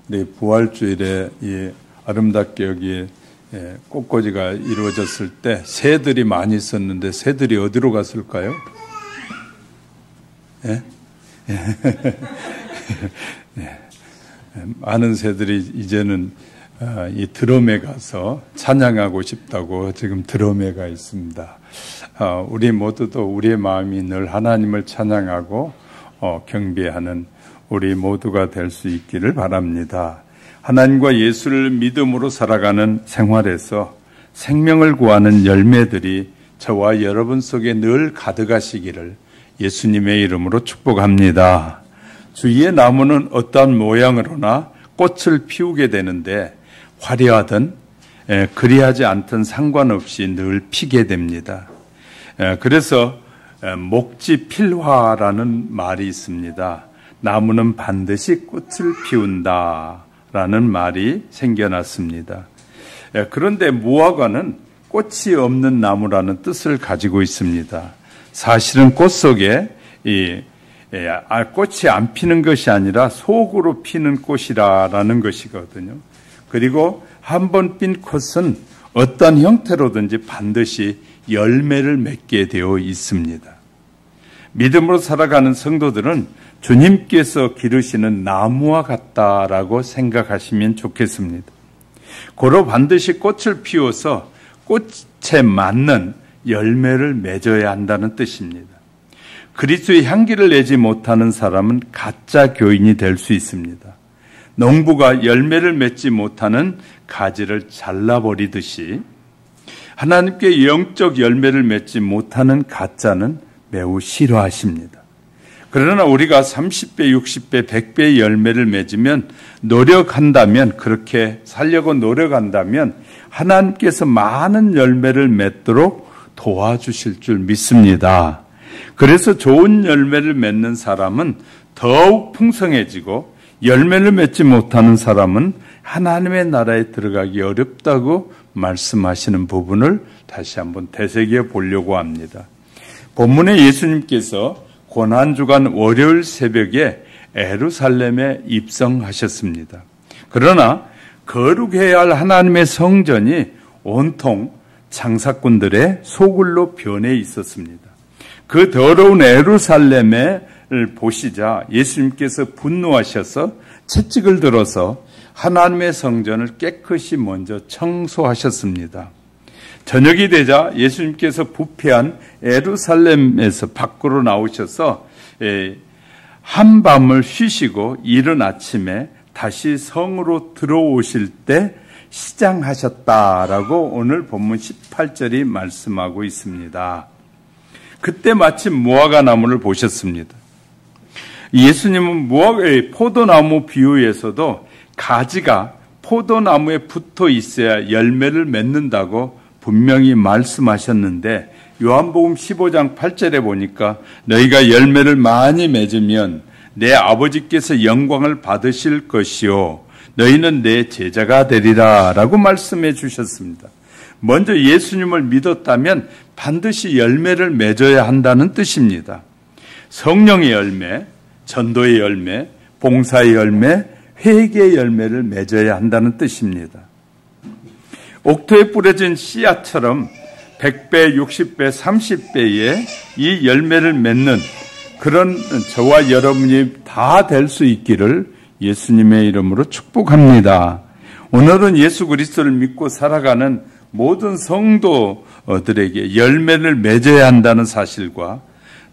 우리 부활주일에 이 아름답게 여기 꽃꽂이가 이루어졌을 때 새들이 많이 있었는데 새들이 어디로 갔을까요? 예? 예. 많은 새들이 이제는 이 드럼에 가서 찬양하고 싶다고 지금 드럼에 가 있습니다. 우리 모두도 우리의 마음이 늘 하나님을 찬양하고 경배하는 우리 모두가 될 수 있기를 바랍니다. 하나님과 예수를 믿음으로 살아가는 생활에서 생명을 구하는 열매들이 저와 여러분 속에 늘 가득하시기를 예수님의 이름으로 축복합니다. 주위의 나무는 어떠한 모양으로나 꽃을 피우게 되는데 화려하든 그리하지 않든 상관없이 늘 피게 됩니다. 그래서 목지필화라는 말이 있습니다. 나무는 반드시 꽃을 피운다라는 말이 생겨났습니다. 그런데 무화과는 꽃이 없는 나무라는 뜻을 가지고 있습니다. 사실은 꽃 속에 꽃이 안 피는 것이 아니라 속으로 피는 꽃이라는 것이거든요. 그리고 한 번 핀 꽃은 어떤 형태로든지 반드시 열매를 맺게 되어 있습니다. 믿음으로 살아가는 성도들은 주님께서 기르시는 나무와 같다라고 생각하시면 좋겠습니다. 고로 반드시 꽃을 피워서 꽃에 맞는 열매를 맺어야 한다는 뜻입니다. 그리스도의 향기를 내지 못하는 사람은 가짜 교인이 될 수 있습니다. 농부가 열매를 맺지 못하는 가지를 잘라버리듯이 하나님께 영적 열매를 맺지 못하는 가짜는 매우 싫어하십니다. 그러나 우리가 30배, 60배, 100배의 열매를 맺으면 노력한다면, 그렇게 살려고 노력한다면 하나님께서 많은 열매를 맺도록 도와주실 줄 믿습니다. 그래서 좋은 열매를 맺는 사람은 더욱 풍성해지고 열매를 맺지 못하는 사람은 하나님의 나라에 들어가기 어렵다고 말씀하시는 부분을 다시 한번 되새겨 보려고 합니다. 본문에 예수님께서 고난주간 월요일 새벽에 예루살렘에 입성하셨습니다. 그러나 거룩해야 할 하나님의 성전이 온통 장사꾼들의 소굴로 변해 있었습니다. 그 더러운 예루살렘을 보시자 예수님께서 분노하셔서 채찍을 들어서 하나님의 성전을 깨끗이 먼저 청소하셨습니다. 저녁이 되자 예수님께서 부패한 예루살렘에서 밖으로 나오셔서 한밤을 쉬시고 이른 아침에 다시 성으로 들어오실 때 시장하셨다라고 오늘 본문 18절이 말씀하고 있습니다. 그때 마침 무화과 나무를 보셨습니다. 예수님은 무화과의 포도나무 비유에서도 가지가 포도나무에 붙어 있어야 열매를 맺는다고 분명히 말씀하셨는데 요한복음 15장 8절에 보니까 너희가 열매를 많이 맺으면 내 아버지께서 영광을 받으실 것이요 너희는 내 제자가 되리라 라고 말씀해 주셨습니다. 먼저 예수님을 믿었다면 반드시 열매를 맺어야 한다는 뜻입니다. 성령의 열매, 전도의 열매, 봉사의 열매, 회개의 열매를 맺어야 한다는 뜻입니다. 옥토에 뿌려진 씨앗처럼 100배, 60배, 30배의 이 열매를 맺는 그런 저와 여러분이 다 될 수 있기를 예수님의 이름으로 축복합니다. 오늘은 예수 그리스도를 믿고 살아가는 모든 성도들에게 열매를 맺어야 한다는 사실과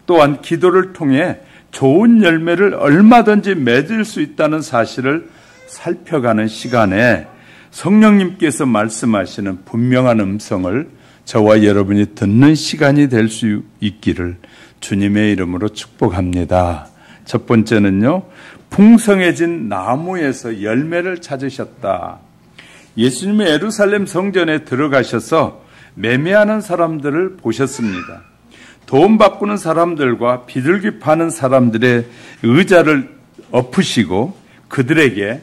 또한 기도를 통해 좋은 열매를 얼마든지 맺을 수 있다는 사실을 살펴가는 시간에 성령님께서 말씀하시는 분명한 음성을 저와 여러분이 듣는 시간이 될 수 있기를 주님의 이름으로 축복합니다. 첫 번째는요, 풍성해진 나무에서 열매를 찾으셨다. 예수님의 예루살렘 성전에 들어가셔서 매매하는 사람들을 보셨습니다. 돈 바꾸는 사람들과 비둘기 파는 사람들의 의자를 엎으시고 그들에게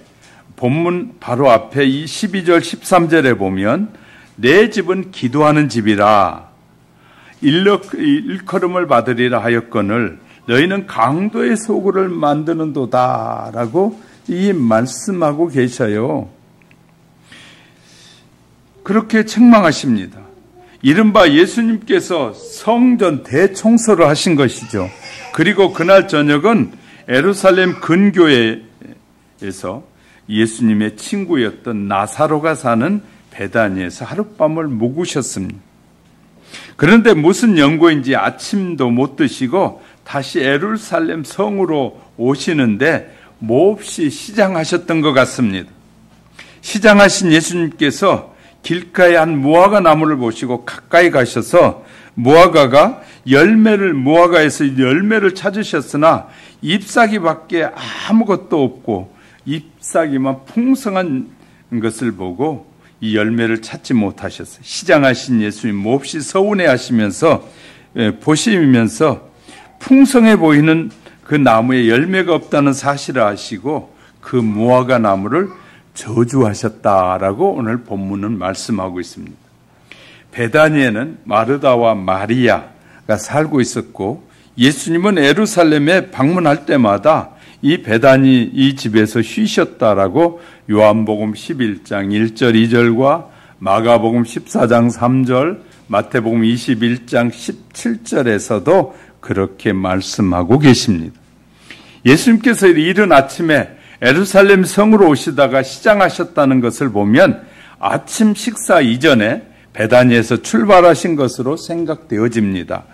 본문 바로 앞에 이 12절 13절에 보면 내 집은 기도하는 집이라 일컬음을 받으리라 하였거늘 너희는 강도의 소굴을 만드는도다 라고 이 말씀하고 계셔요. 그렇게 책망하십니다. 이른바 예수님께서 성전 대청소를 하신 것이죠. 그리고 그날 저녁은 예루살렘 근교에서 예수님의 친구였던 나사로가 사는 베다니에서 하룻밤을 묵으셨습니다. 그런데 무슨 연고인지 아침도 못 드시고 다시 예루살렘 성으로 오시는데 몹시 시장하셨던 것 같습니다. 시장하신 예수님께서 길가에 한 무화과 나무를 보시고 가까이 가셔서 무화과에서 열매를 찾으셨으나 잎사귀밖에 아무것도 없고 잎사귀만 풍성한 것을 보고 이 열매를 찾지 못하셨어요. 시장하신 예수님 몹시 서운해하시면서 보시면서 풍성해 보이는 그 나무에 열매가 없다는 사실을 아시고 그 무화과 나무를 저주하셨다라고 오늘 본문은 말씀하고 있습니다. 베다니에는 마르다와 마리아가 살고 있었고 예수님은 예루살렘에 방문할 때마다 이 베다니 이 집에서 쉬셨다라고 요한복음 11장 1절 2절과 마가복음 14장 3절, 마태복음 21장 17절에서도 그렇게 말씀하고 계십니다. 예수님께서 이른 아침에 예루살렘 성으로 오시다가 시장하셨다는 것을 보면 아침 식사 이전에 베다니에서 출발하신 것으로 생각되어집니다.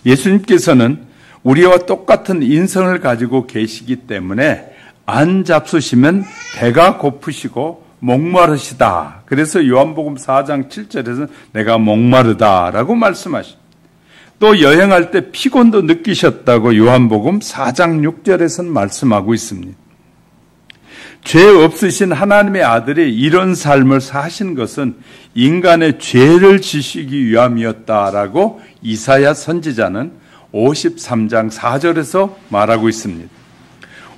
예수님께서는 우리와 똑같은 인성을 가지고 계시기 때문에 안 잡수시면 배가 고프시고 목마르시다. 그래서 요한복음 4장 7절에서 내가 목마르다라고 말씀하십니다. 또 여행할 때 피곤도 느끼셨다고 요한복음 4장 6절에서는 말씀하고 있습니다. 죄 없으신 하나님의 아들이 이런 삶을 사신 것은 인간의 죄를 지시기 위함이었다라고 이사야 선지자는 53장 4절에서 말하고 있습니다.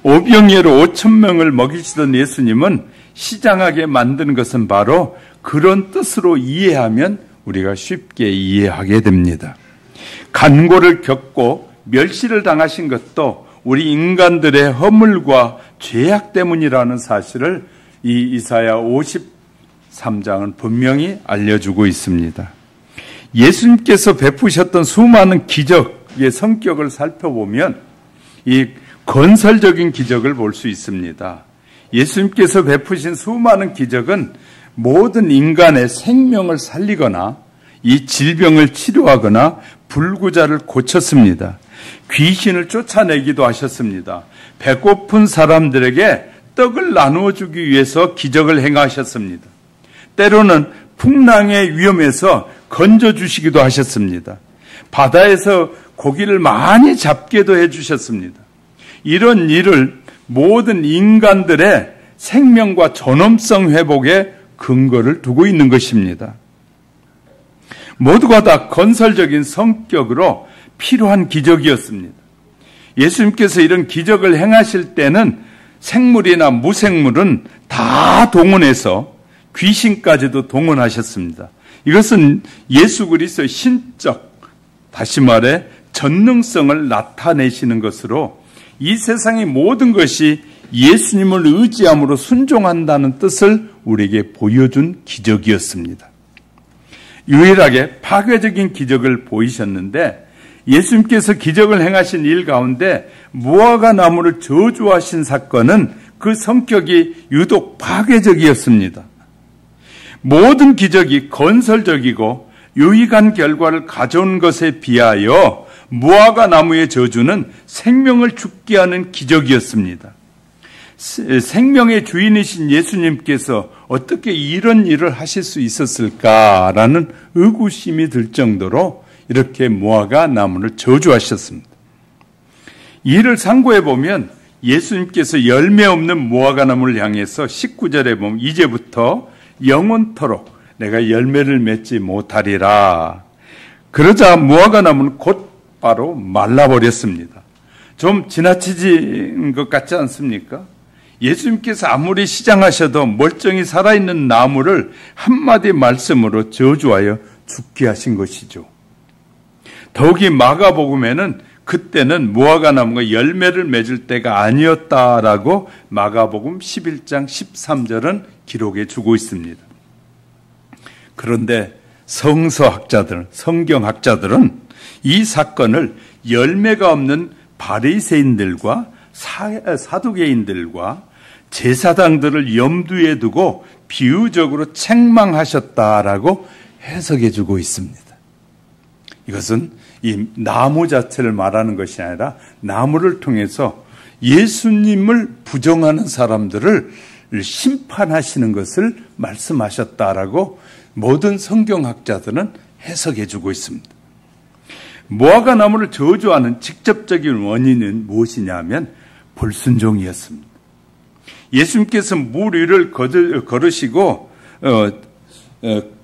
오병이어로 5,000명을 먹이시던 예수님은 시장하게 만든 것은 바로 그런 뜻으로 이해하면 우리가 쉽게 이해하게 됩니다. 간고를 겪고 멸시를 당하신 것도 우리 인간들의 허물과 죄악 때문이라는 사실을 이 이사야 53장은 분명히 알려주고 있습니다. 예수님께서 베푸셨던 수많은 기적의 성격을 살펴보면 이 건설적인 기적을 볼 수 있습니다. 예수님께서 베푸신 수많은 기적은 모든 인간의 생명을 살리거나 이 질병을 치료하거나 불구자를 고쳤습니다. 귀신을 쫓아내기도 하셨습니다. 배고픈 사람들에게 떡을 나누어 주기 위해서 기적을 행하셨습니다. 때로는 풍랑의 위험에서 건져주시기도 하셨습니다. 바다에서 고기를 많이 잡게도 해주셨습니다. 이런 일을 모든 인간들의 생명과 존엄성 회복에 근거를 두고 있는 것입니다. 모두가 다 건설적인 성격으로 필요한 기적이었습니다. 예수님께서 이런 기적을 행하실 때는 생물이나 무생물은 다 동원해서 귀신까지도 동원하셨습니다. 이것은 예수 그리스도의 신적, 다시 말해 전능성을 나타내시는 것으로 이 세상의 모든 것이 예수님을 의지함으로 순종한다는 뜻을 우리에게 보여준 기적이었습니다. 유일하게 파괴적인 기적을 보이셨는데 예수님께서 기적을 행하신 일 가운데 무화과 나무를 저주하신 사건은 그 성격이 유독 파괴적이었습니다. 모든 기적이 건설적이고 유익한 결과를 가져온 것에 비하여 무화과 나무의 저주는 생명을 죽게 하는 기적이었습니다. 생명의 주인이신 예수님께서 어떻게 이런 일을 하실 수 있었을까라는 의구심이 들 정도로 이렇게 무화과 나무를 저주하셨습니다. 이를 상고해 보면 예수님께서 열매 없는 무화과 나무를 향해서 19절에 보면 이제부터 영원토록 내가 열매를 맺지 못하리라. 그러자 무화과 나무는 곧바로 말라버렸습니다. 좀 지나치진 것 같지 않습니까? 예수님께서 아무리 시장하셔도 멀쩡히 살아있는 나무를 한마디 말씀으로 저주하여 죽게 하신 것이죠. 더욱이 마가복음에는 그때는 무화과 나무가 열매를 맺을 때가 아니었다라고 마가복음 11장 13절은 기록해 주고 있습니다. 그런데 성서학자들, 성경학자들은 이 사건을 열매가 없는 바리새인들과 사두개인들과 제사장들을 염두에 두고 비유적으로 책망하셨다라고 해석해 주고 있습니다. 이것은 이 나무 자체를 말하는 것이 아니라 나무를 통해서 예수님을 부정하는 사람들을 심판하시는 것을 말씀하셨다라고 모든 성경학자들은 해석해 주고 있습니다. 무화과 나무를 저주하는 직접적인 원인은 무엇이냐면 불순종이었습니다. 예수님께서 물 위를 걸으시고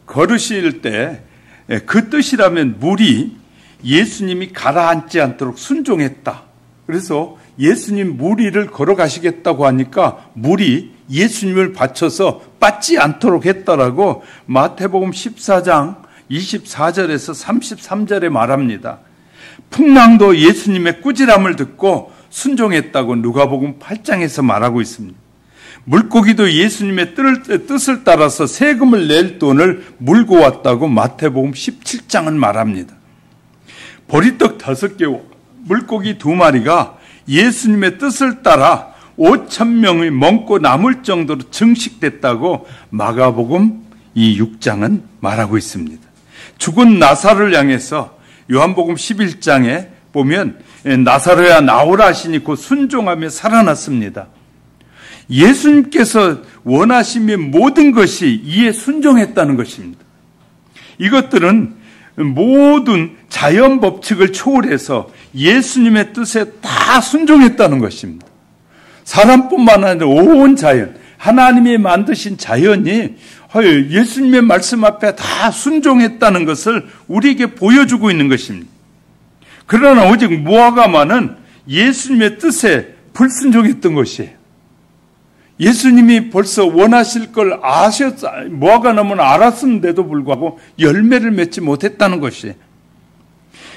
걸으실 때 그 뜻이라면 물이 예수님이 가라앉지 않도록 순종했다. 그래서 예수님 물 위를 걸어가시겠다고 하니까 물이 예수님을 받쳐서 빠지지 않도록 했다라고 마태복음 14장 24절에서 33절에 말합니다. 풍랑도 예수님의 꾸지람을 듣고 순종했다고 누가복음 8장에서 말하고 있습니다. 물고기도 예수님의 뜻을 따라서 세금을 낼 돈을 물고 왔다고 마태복음 17장은 말합니다. 보리떡 5개, 물고기 2마리가 예수님의 뜻을 따라 5,000명이 먹고 남을 정도로 증식됐다고 마가복음 이 6장은 말하고 있습니다. 죽은 나사로를 향해서 요한복음 11장에 보면 나사로야 나오라 하시니 곧 순종하며 살아났습니다. 예수님께서 원하시면 모든 것이 이에 순종했다는 것입니다. 이것들은 모든 자연 법칙을 초월해서 예수님의 뜻에 다 순종했다는 것입니다. 사람뿐만 아니라 온 자연, 하나님이 만드신 자연이 예수님의 말씀 앞에 다 순종했다는 것을 우리에게 보여주고 있는 것입니다. 그러나 오직 무화과만은 예수님의 뜻에 불순종했던 것이에요. 예수님이 벌써 원하실 걸 무화과 나무는 알았음에도 불구하고 열매를 맺지 못했다는 것이에요.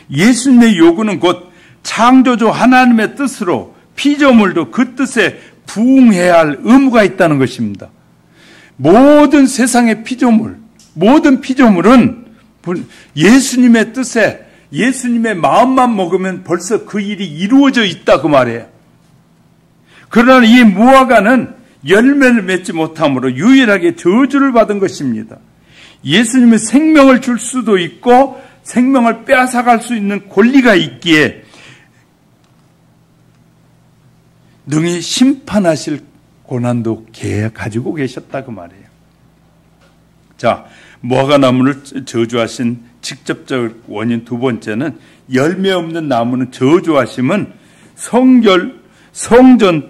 예수님의 요구는 곧 창조주 하나님의 뜻으로 피조물도 그 뜻에 부응해야 할 의무가 있다는 것입니다. 모든 세상의 피조물, 모든 피조물은 예수님의 뜻에 예수님의 마음만 먹으면 벌써 그 일이 이루어져 있다 그 말이에요. 그러나 이 무화과는 열매를 맺지 못함으로 유일하게 저주를 받은 것입니다. 예수님의 생명을 줄 수도 있고 생명을 빼앗아갈 수 있는 권리가 있기에 능히 심판하실 고난도 가지고 계셨다 그 말이에요. 자, 무화과 나무를 저주하신 직접적 원인 두 번째는 열매 없는 나무는 저주하심은 성전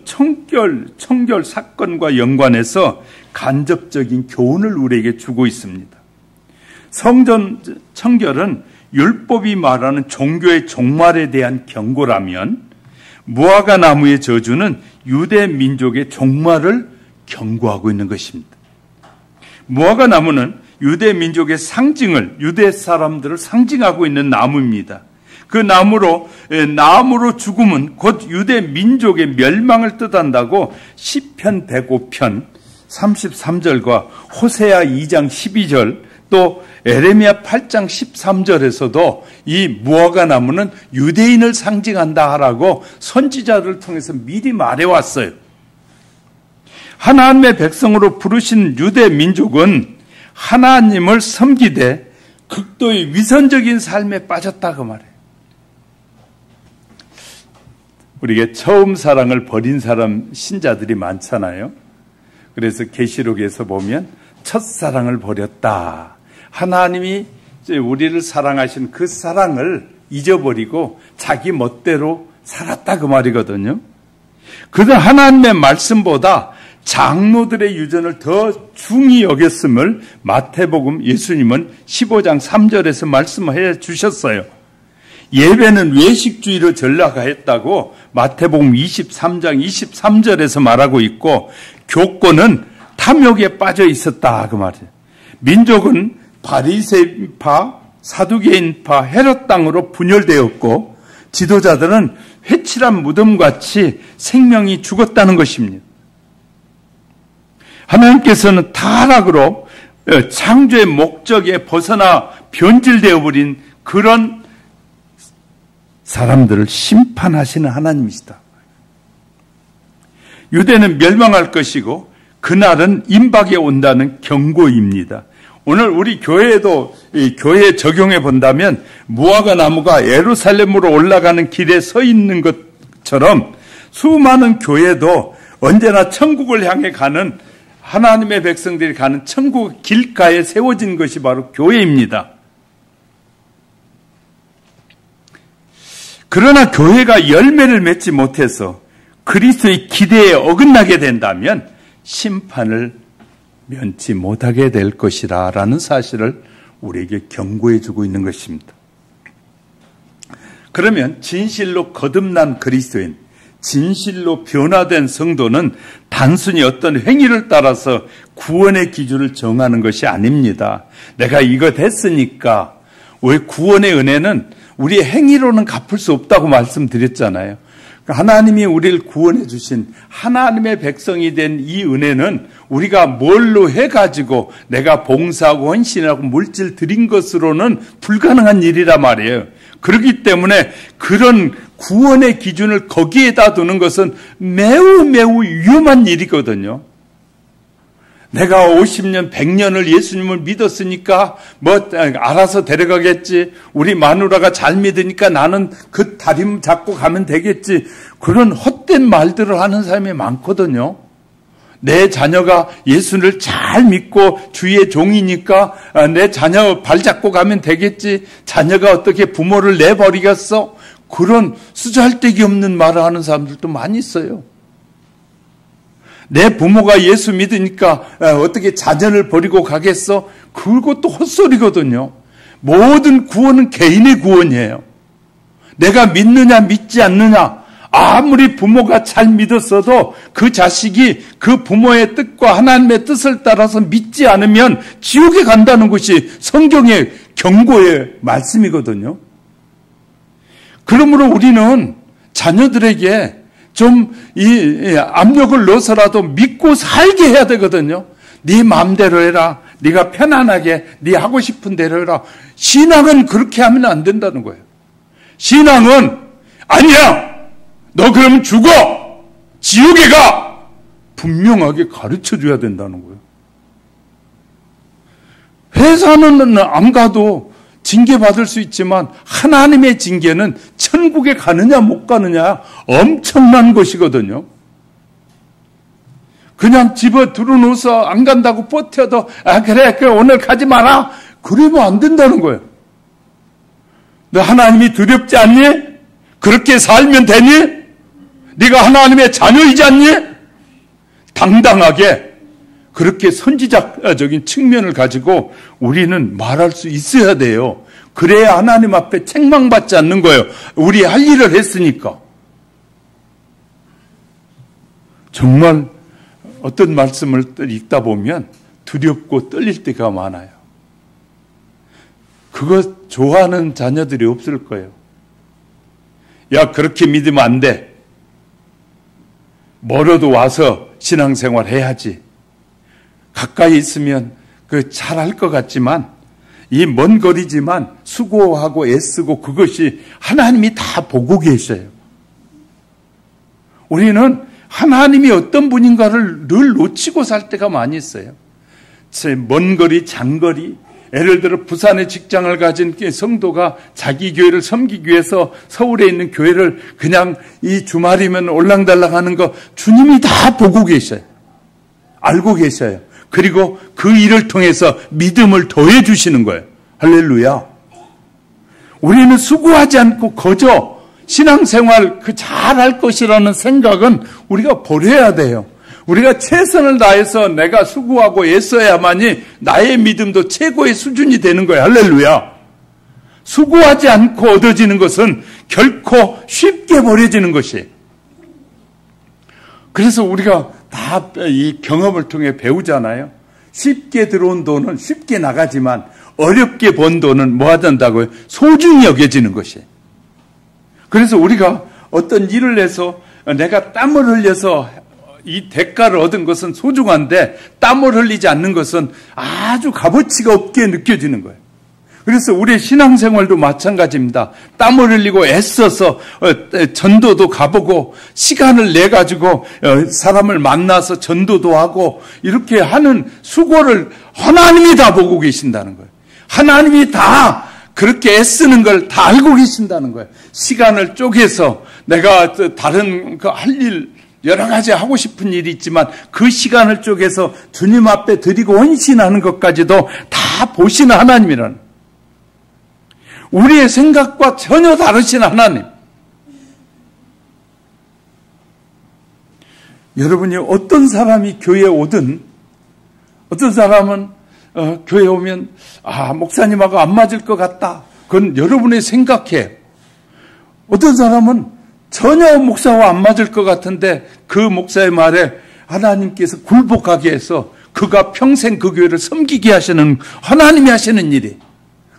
청결 사건과 연관해서 간접적인 교훈을 우리에게 주고 있습니다. 성전 청결은 율법이 말하는 종교의 종말에 대한 경고라면 무화과 나무의 저주는 유대 민족의 종말을 경고하고 있는 것입니다. 무화과 나무는 유대 민족의 상징을, 유대 사람들을 상징하고 있는 나무입니다. 그 나무로 죽음은 곧 유대 민족의 멸망을 뜻한다고 시편 105편 33절과 호세아 2장 12절 또 에레미야 8장 13절에서도 이 무화과 나무는 유대인을 상징한다라고 선지자들을 통해서 미리 말해왔어요. 하나님의 백성으로 부르신 유대 민족은 하나님을 섬기되 극도의 위선적인 삶에 빠졌다 그 말이에요. 우리가 처음 사랑을 버린 사람 신자들이 많잖아요. 그래서 계시록에서 보면 첫사랑을 버렸다. 하나님이 우리를 사랑하신 그 사랑을 잊어버리고 자기 멋대로 살았다 그 말이거든요. 그는 하나님의 말씀보다 장로들의 유전을 더 중히 여겼음을 마태복음 예수님은 15장 3절에서 말씀해 주셨어요. 예배는 외식주의로 전락하였다고 마태복음 23장 23절에서 말하고 있고 교권은 탐욕에 빠져 있었다 그 말이에요. 민족은 바리새인파, 사두개인파, 헤롯 땅으로 분열되었고 지도자들은 회칠한 무덤같이 생명이 죽었다는 것입니다. 하나님께서는 타락으로 창조의 목적에 벗어나 변질되어 버린 그런 사람들을 심판하시는 하나님이시다. 유대는 멸망할 것이고 그날은 임박에 온다는 경고입니다. 오늘 우리 교회에도 이 교회에 적용해 본다면 무화과 나무가 예루살렘으로 올라가는 길에 서 있는 것처럼 수많은 교회도 언제나 천국을 향해 가는 하나님의 백성들이 가는 천국 길가에 세워진 것이 바로 교회입니다. 그러나 교회가 열매를 맺지 못해서 그리스도의 기대에 어긋나게 된다면 심판을 면치 못하게 될 것이라 라는 사실을 우리에게 경고해 주고 있는 것입니다. 그러면 진실로 거듭난 그리스도인, 진실로 변화된 성도는 단순히 어떤 행위를 따라서 구원의 기준을 정하는 것이 아닙니다. 내가 이거 됐으니까. 왜 구원의 은혜는 우리의 행위로는 갚을 수 없다고 말씀드렸잖아요. 하나님이 우리를 구원해 주신 하나님의 백성이 된 이 은혜는 우리가 뭘로 해가지고 내가 봉사하고 헌신하고 물질 드린 것으로는 불가능한 일이란 말이에요. 그렇기 때문에 그런 구원의 기준을 거기에다 두는 것은 매우 위험한 일이거든요. 내가 50년, 100년을 예수님을 믿었으니까 알아서 데려가겠지. 우리 마누라가 잘 믿으니까 나는 그 다림 잡고 가면 되겠지. 그런 헛된 말들을 하는 사람이 많거든요. 내 자녀가 예수를 잘 믿고 주의 종이니까 내 자녀 발 잡고 가면 되겠지. 자녀가 어떻게 부모를 내버리겠어? 그런 쓰잘데기 없는 말을 하는 사람들도 많이 있어요. 내 부모가 예수 믿으니까 어떻게 자녀를 버리고 가겠어? 그것도 헛소리거든요. 모든 구원은 개인의 구원이에요. 내가 믿느냐 믿지 않느냐, 아무리 부모가 잘 믿었어도 그 자식이 그 부모의 뜻과 하나님의 뜻을 따라서 믿지 않으면 지옥에 간다는 것이 성경의 경고의 말씀이거든요. 그러므로 우리는 자녀들에게 좀 이 압력을 넣어서라도 믿고 살게 해야 되거든요. 네 마음대로 해라. 네가 편안하게 네 하고 싶은 대로 해라. 신앙은 그렇게 하면 안 된다는 거예요. 신앙은 아니야. 너 그러면 죽어. 지옥에 가. 분명하게 가르쳐줘야 된다는 거예요. 회사는 안 가도 징계받을 수 있지만 하나님의 징계는 천국에 가느냐 못 가느냐 엄청난 것이거든요. 그냥 집에 들어놓아서 안 간다고 버텨도 그래 오늘 가지 마라. 그러면 안 된다는 거예요. 너 하나님이 두렵지 않니? 그렇게 살면 되니? 네가 하나님의 자녀이지 않니? 당당하게 그렇게 선지자적인 측면을 가지고 우리는 말할 수 있어야 돼요. 그래야 하나님 앞에 책망받지 않는 거예요. 우리 할 일을 했으니까. 정말 어떤 말씀을 읽다 보면 두렵고 떨릴 때가 많아요. 그거 좋아하는 자녀들이 없을 거예요. 야, 그렇게 믿으면 안 돼. 멀어도 와서 신앙생활 해야지. 가까이 있으면 잘할 것 같지만 이 먼 거리지만 수고하고 애쓰고 그것이 하나님이 다 보고 계셔요. 우리는 하나님이 어떤 분인가를 늘 놓치고 살 때가 많이 있어요. 먼 거리, 장거리, 예를 들어 부산에 직장을 가진 성도가 자기 교회를 섬기기 위해서 서울에 있는 교회를 그냥 이 주말이면 올랑달랑 하는 거 주님이 다 보고 계셔요. 알고 계셔요. 그리고 그 일을 통해서 믿음을 더해 주시는 거예요. 할렐루야. 우리는 수고하지 않고 거저 신앙생활 잘할 것이라는 생각은 우리가 버려야 돼요. 우리가 최선을 다해서 내가 수고하고 애써야만이 나의 믿음도 최고의 수준이 되는 거예요. 할렐루야. 수고하지 않고 얻어지는 것은 결코 쉽게 버려지는 것이에요. 그래서 우리가 다 이 경험을 통해 배우잖아요. 쉽게 들어온 돈은 쉽게 나가지만 어렵게 번 돈은 뭐 하던다고요? 소중히 여겨지는 것이에요. 그래서 우리가 어떤 일을 해서 내가 땀을 흘려서 이 대가를 얻은 것은 소중한데 땀을 흘리지 않는 것은 아주 값어치가 없게 느껴지는 거예요. 그래서 우리의 신앙생활도 마찬가지입니다. 땀을 흘리고 애써서 전도도 가보고 시간을 내가지고 사람을 만나서 전도도 하고 이렇게 하는 수고를 하나님이 다 보고 계신다는 거예요. 하나님이 다 그렇게 애쓰는 걸 다 알고 계신다는 거예요. 시간을 쪼개서 내가 다른 할 일 여러 가지 하고 싶은 일이 있지만 그 시간을 쪼개서 주님 앞에 드리고 헌신하는 것까지도 다 보시는 하나님이라는, 우리의 생각과 전혀 다르신 하나님. 여러분이 어떤 사람이 교회에 오든, 어떤 사람은 교회에 오면 목사님하고 안 맞을 것 같다, 그건 여러분의 생각해. 어떤 사람은 전혀 목사와 안 맞을 것 같은데 그 목사의 말에 하나님께서 굴복하게 해서 그가 평생 그 교회를 섬기게 하시는, 하나님이 하시는 일이.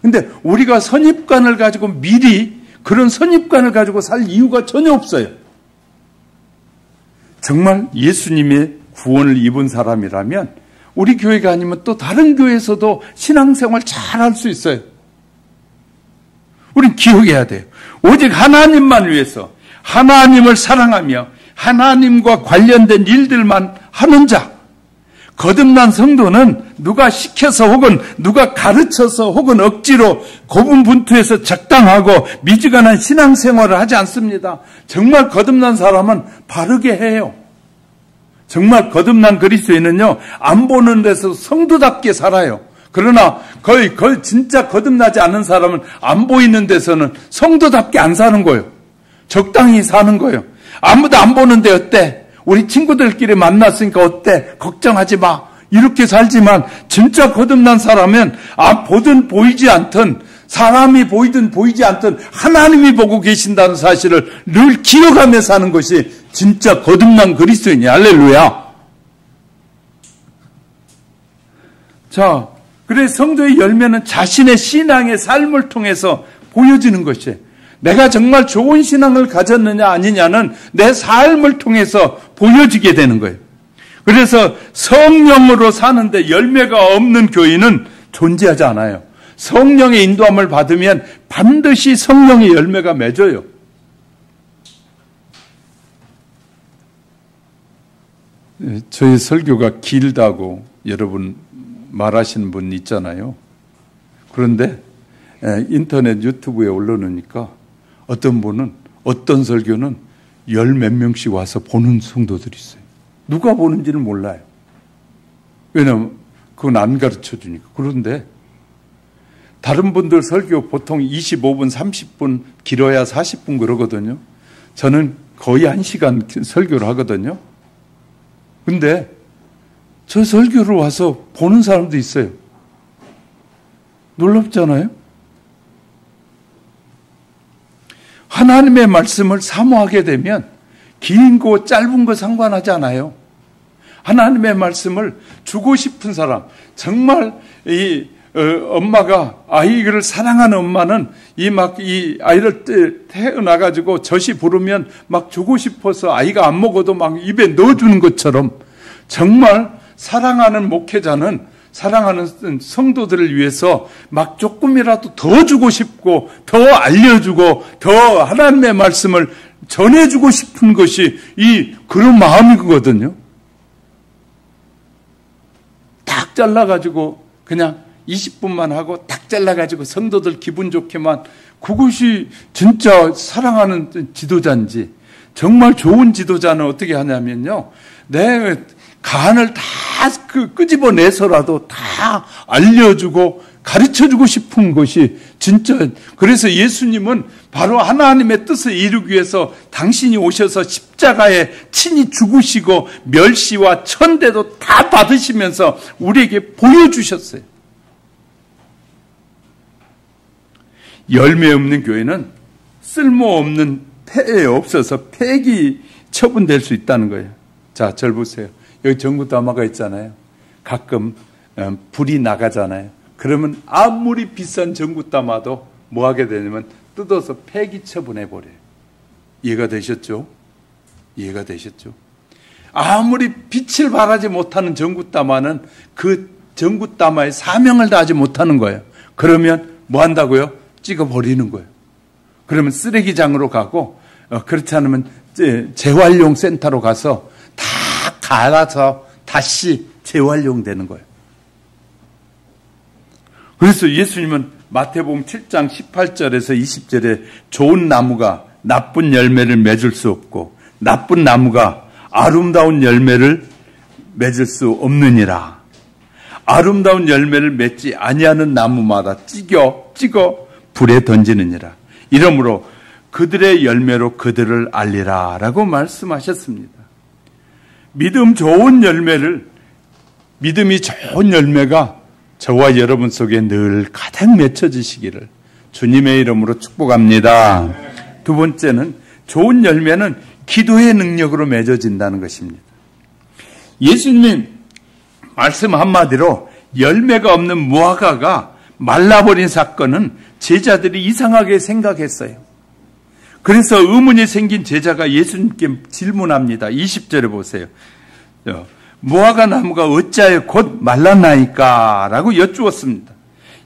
근데 우리가 선입관을 가지고 미리 그런 선입관을 가지고 살 이유가 전혀 없어요. 정말 예수님의 구원을 입은 사람이라면 우리 교회가 아니면 또 다른 교회에서도 신앙생활 잘 할 수 있어요. 우린 기억해야 돼요. 오직 하나님만 위해서, 하나님을 사랑하며 하나님과 관련된 일들만 하는 자, 거듭난 성도는 누가 시켜서 혹은 누가 가르쳐서 혹은 억지로 고분분투해서 적당하고 미지근한 신앙생활을 하지 않습니다. 정말 거듭난 사람은 바르게 해요. 정말 거듭난 그리스도인은요, 안 보는 데서 성도답게 살아요. 그러나 거의 진짜 거듭나지 않은 사람은 안 보이는 데서는 성도답게 안 사는 거예요. 적당히 사는 거예요. 아무도 안 보는데 어때? 우리 친구들끼리 만났으니까 어때? 걱정하지 마. 이렇게 살지만 진짜 거듭난 사람은 보든 보이지 않든, 사람이 보이든 보이지 않든 하나님이 보고 계신다는 사실을 늘 기억하며 사는 것이 진짜 거듭난 그리스도인이야. 할렐루야. 자, 그래서 성도의 열매는 자신의 신앙의 삶을 통해서 보여지는 것이에요. 내가 정말 좋은 신앙을 가졌느냐 아니냐는 내 삶을 통해서 보여지게 되는 거예요. 그래서 성령으로 사는데 열매가 없는 교인은 존재하지 않아요. 성령의 인도함을 받으면 반드시 성령의 열매가 맺어요. 저희 설교가 길다고 여러분 말하시는 분 있잖아요. 그런데 인터넷 유튜브에 올려놓으니까 어떤 분은, 어떤 설교는 10몇 명씩 와서 보는 성도들이 있어요. 누가 보는지는 몰라요. 왜냐하면 그건 안 가르쳐 주니까. 그런데 다른 분들 설교 보통 25분, 30분, 길어야 40분 그러거든요. 저는 거의 1시간 설교를 하거든요. 근데 저 설교를 와서 보는 사람도 있어요. 놀랍잖아요? 하나님의 말씀을 사모하게 되면 긴 거 짧은 거 상관하지 않아요. 하나님의 말씀을 주고 싶은 사람, 정말 엄마가 아이를 사랑하는 엄마는 이 아이를 태어나가지고 젖이 부르면 막 주고 싶어서 아이가 안 먹어도 막 입에 넣어주는 것처럼 정말 사랑하는 목회자는 사랑하는 성도들을 위해서 막 조금이라도 더 주고 싶고 더 알려주고 더 하나님의 말씀을 전해주고 싶은 것이 그런 마음이거든요. 딱 잘라가지고 그냥 20분만 하고 딱 잘라가지고 성도들 기분 좋게만, 그것이 진짜 사랑하는 지도자인지. 정말 좋은 지도자는 어떻게 하냐면요, 내 간을 다 끄집어내서라도 다 알려주고 가르쳐주고 싶은 것이 진짜. 그래서 예수님은 바로 하나님의 뜻을 이루기 위해서 당신이 오셔서 십자가에 친히 죽으시고 멸시와 천대도 다 받으시면서 우리에게 보여주셨어요. 열매 없는 교회는 쓸모없는 폐에 없어서 폐기 처분될 수 있다는 거예요. 자, 절 보세요. 여기 전구담화가 있잖아요. 가끔 불이 나가잖아요. 그러면 아무리 비싼 전구담화도 뭐 하게 되냐면 뜯어서 폐기 처분해 버려요. 이해가 되셨죠? 이해가 되셨죠? 아무리 빛을 발하지 못하는 전구따마는 그 전구따마의 사명을 다하지 못하는 거예요. 그러면 뭐 한다고요? 찍어버리는 거예요. 그러면 쓰레기장으로 가고, 그렇지 않으면 재활용 센터로 가서 다 갈아서 다시 재활용되는 거예요. 그래서 예수님은 마태복음 7장 18절에서 20절에 좋은 나무가 나쁜 열매를 맺을 수 없고 나쁜 나무가 아름다운 열매를 맺을 수 없느니라. 아름다운 열매를 맺지 아니하는 나무마다 찍어 불에 던지느니라. 이러므로 그들의 열매로 그들을 알리라 라고 말씀하셨습니다. 믿음이 좋은 열매가 저와 여러분 속에 늘 가득 맺혀지시기를 주님의 이름으로 축복합니다. 두 번째는 좋은 열매는 기도의 능력으로 맺어진다는 것입니다. 예수님이 말씀 한마디로 열매가 없는 무화과가 말라버린 사건은 제자들이 이상하게 생각했어요. 그래서 의문이 생긴 제자가 예수님께 질문합니다. 20절에 보세요. 무화과 나무가 어찌하여 곧 말랐나이까? 라고 여쭈었습니다.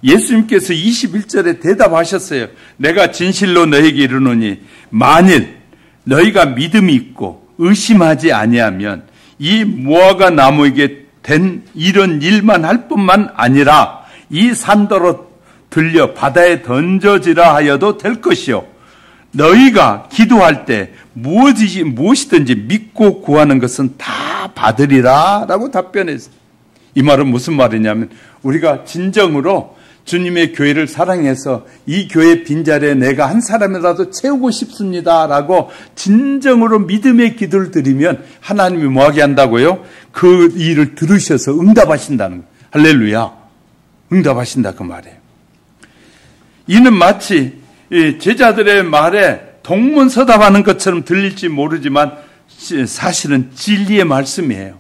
예수님께서 21절에 대답하셨어요. 내가 진실로 너에게 이르노니 만일 너희가 믿음이 있고 의심하지 아니하면 이 무화과 나무에게 된 이런 일만 할 뿐만 아니라 이 산더러 들려 바다에 던져지라 하여도 될 것이요. 너희가 기도할 때 무엇이든지 믿고 구하는 것은 다 받으리라 라고 답변했어요. 이 말은 무슨 말이냐면 우리가 진정으로 주님의 교회를 사랑해서 이 교회 빈자리에 내가 한 사람이라도 채우고 싶습니다 라고 진정으로 믿음의 기도를 드리면 하나님이 뭐하게 한다고요? 그 일을 들으셔서 응답하신다는 거예요. 할렐루야. 응답하신다 그 말이에요. 이는 마치 제자들의 말에 동문서답하는 것처럼 들릴지 모르지만 사실은 진리의 말씀이에요.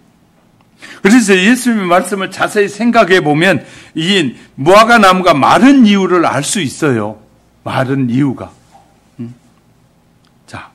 그래서 예수님의 말씀을 자세히 생각해 보면 이 무화과 나무가 마른 이유를 알 수 있어요. 마른 이유가. 자,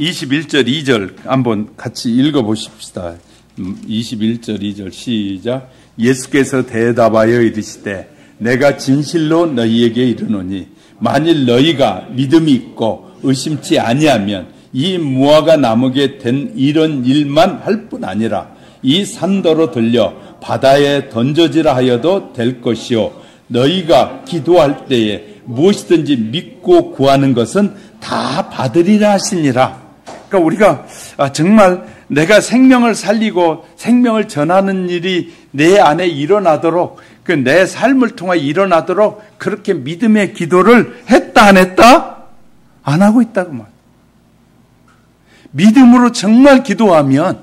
21절 2절 한번 같이 읽어 보십시다. 21절 2절 시작. 예수께서 대답하여 이르시되 내가 진실로 너희에게 이르노니 만일 너희가 믿음이 있고 의심치 아니하면 이 무화과 나무에 된 이런 일만 할 뿐 아니라 이 산더러 들려 바다에 던져지라 하여도 될 것이요 너희가 기도할 때에 무엇이든지 믿고 구하는 것은 다 받으리라 하시니라. 그러니까 우리가 정말 내가 생명을 살리고 생명을 전하는 일이 내 안에 일어나도록 그 내 삶을 통해 일어나도록 그렇게 믿음의 기도를 했다 안 했다? 안 하고 있다고 말. 믿음으로 정말 기도하면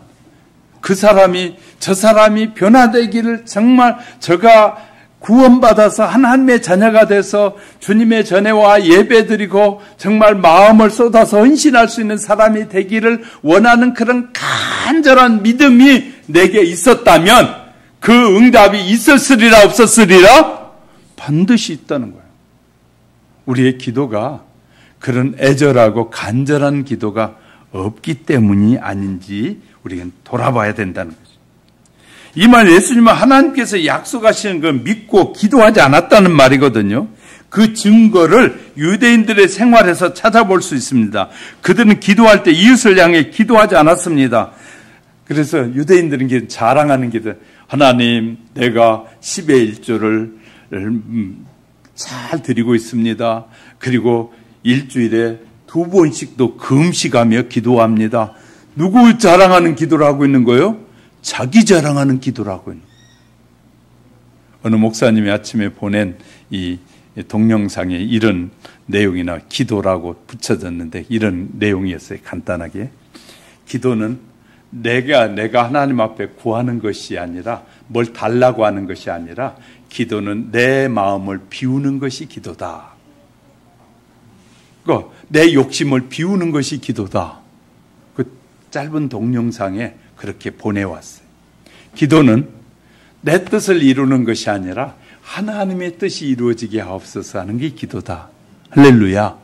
저 사람이 변화되기를 정말 저가 구원받아서 하나님의 자녀가 돼서 주님의 전회와 예배드리고 정말 마음을 쏟아서 헌신할 수 있는 사람이 되기를 원하는 그런 간절한 믿음이 내게 있었다면 그 응답이 있었으리라 없었으리라? 반드시 있다는 거예요. 우리의 기도가 그런 애절하고 간절한 기도가 없기 때문이 아닌지 우리는 돌아봐야 된다는 거죠. 이 말 예수님은 하나님께서 약속하시는 걸 믿고 기도하지 않았다는 말이거든요. 그 증거를 유대인들의 생활에서 찾아볼 수 있습니다. 그들은 기도할 때 이웃을 향해 기도하지 않았습니다. 그래서 유대인들은 자랑하는 기도, 하나님 내가 10의 1조를 잘 드리고 있습니다. 그리고 일주일에 2번씩도 금식하며 기도합니다. 누구 자랑하는 기도를 하고 있는 거예요? 자기 자랑하는 기도를 하고 있는 거예요. 어느 목사님이 아침에 보낸 이 동영상에 이런 내용이나 기도라고 붙여졌는데 이런 내용이었어요. 간단하게. 기도는 내가 하나님 앞에 구하는 것이 아니라 뭘 달라고 하는 것이 아니라 기도는 내 마음을 비우는 것이 기도다. 내 욕심을 비우는 것이 기도다. 그 짧은 동영상에 그렇게 보내왔어요. 기도는 내 뜻을 이루는 것이 아니라 하나님의 뜻이 이루어지게 하옵소서 하는 게 기도다. 할렐루야.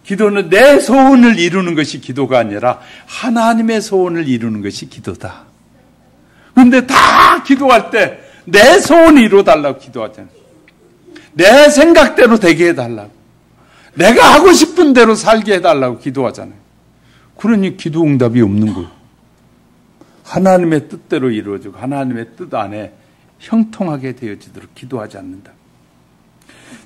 기도는 내 소원을 이루는 것이 기도가 아니라 하나님의 소원을 이루는 것이 기도다. 그런데 다 기도할 때 내 소원을 이루어달라고 기도하잖아요. 내 생각대로 되게 해달라고. 내가 하고 싶은 대로 살게 해달라고 기도하잖아요. 그러니 기도 응답이 없는 거예요. 하나님의 뜻대로 이루어지고 하나님의 뜻 안에 형통하게 되어지도록 기도하지 않는다.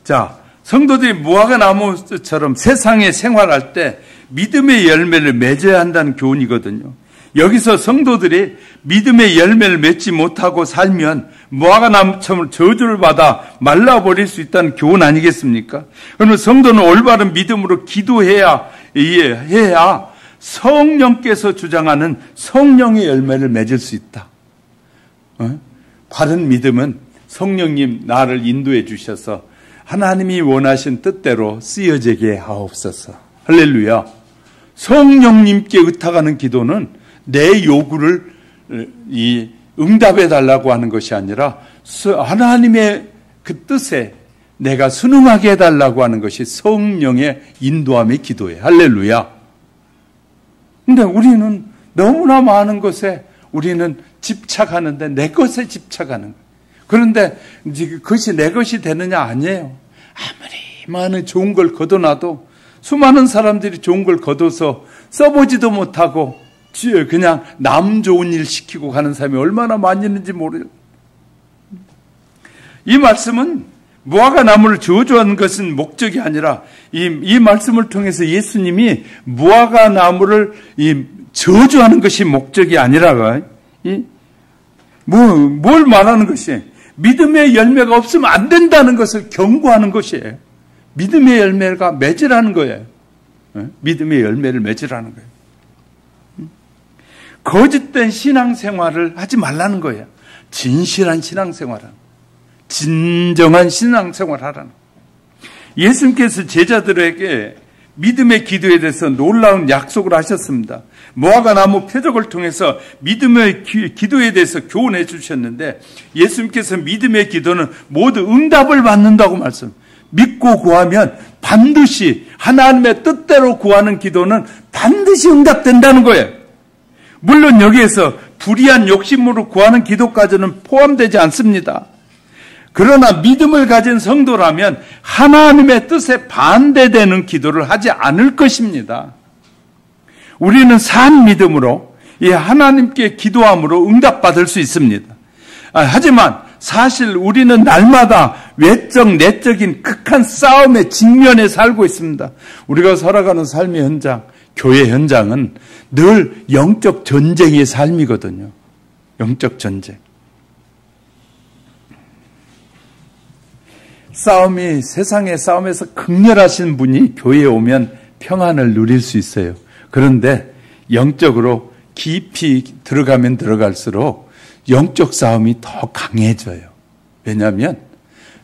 자, 성도들이 무화과 나무처럼 세상에 생활할 때 믿음의 열매를 맺어야 한다는 교훈이거든요. 여기서 성도들이 믿음의 열매를 맺지 못하고 살면 무화과 나무처럼 저주를 받아 말라버릴 수 있다는 교훈 아니겠습니까? 그러면 성도는 올바른 믿음으로 기도해야 성령께서 주장하는 성령의 열매를 맺을 수 있다. 바른 믿음은 성령님 나를 인도해 주셔서 하나님이 원하신 뜻대로 쓰여지게 하옵소서. 할렐루야. 성령님께 의탁하는 기도는 내 요구를 응답해 달라고 하는 것이 아니라 하나님의 그 뜻에 내가 순응하게 해달라고 하는 것이 성령의 인도함의 기도예요. 할렐루야. 근데 우리는 너무나 많은 것에 우리는 집착하는데 내 것에 집착하는 거예요. 그런데 그것이 내 것이 되느냐? 아니에요. 아무리 많은 좋은 걸 거둬놔도 수많은 사람들이 좋은 걸 거둬서 써보지도 못하고 그냥 남 좋은 일 시키고 가는 사람이 얼마나 많이 있는지 모르요. 이 말씀은 무화과 나무를 저주하는 것은 목적이 아니라 이 말씀을 통해서 예수님이 무화과 나무를 저주하는 것이 목적이 아니라 뭘 말하는 것이에요? 믿음의 열매가 없으면 안 된다는 것을 경고하는 것이에요. 믿음의 열매가 맺으라는 거예요. 믿음의 열매를 맺으라는 거예요. 거짓된 신앙생활을 하지 말라는 거예요. 진실한 신앙생활을, 진정한 신앙생활을 하라는 거예요. 예수님께서 제자들에게 믿음의 기도에 대해서 놀라운 약속을 하셨습니다. 무화과 나무 표적을 통해서 믿음의 기도에 대해서 교훈해 주셨는데 예수님께서 믿음의 기도는 모두 응답을 받는다고 말씀. 믿고 구하면 반드시 하나님의 뜻대로 구하는 기도는 반드시 응답된다는 거예요. 물론 여기에서 불의한 욕심으로 구하는 기도까지는 포함되지 않습니다. 그러나 믿음을 가진 성도라면 하나님의 뜻에 반대되는 기도를 하지 않을 것입니다. 우리는 산 믿음으로 하나님께 기도함으로 응답받을 수 있습니다. 하지만 사실 우리는 날마다 외적, 내적인 극한 싸움의 직면에 살고 있습니다. 우리가 살아가는 삶의 현장, 교회 현장은 늘 영적 전쟁의 삶이거든요. 영적 전쟁. 세상의 싸움에서 극렬하신 분이 교회에 오면 평안을 누릴 수 있어요. 그런데 영적으로 깊이 들어가면 들어갈수록 영적 싸움이 더 강해져요. 왜냐하면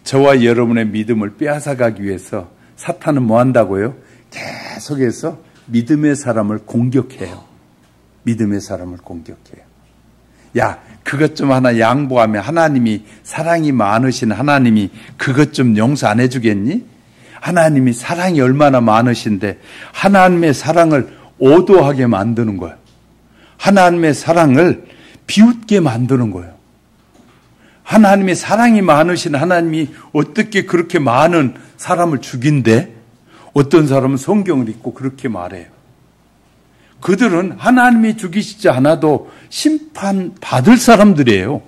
저와 여러분의 믿음을 빼앗아가기 위해서 사탄은 뭐 한다고요? 계속해서 믿음의 사람을 공격해요. 믿음의 사람을 공격해요. 야, 그것 좀 하나 양보하면 하나님이 사랑이 많으신 하나님이 그것 좀 용서 안 해주겠니? 하나님이 사랑이 얼마나 많으신데 하나님의 사랑을 오도하게 만드는 거예요. 하나님의 사랑을 비웃게 만드는 거예요. 하나님의 사랑이 많으신 하나님이 어떻게 그렇게 많은 사람을 죽인대? 어떤 사람은 성경을 읽고 그렇게 말해요. 그들은 하나님이 죽이시지 않아도 심판받을 사람들이에요.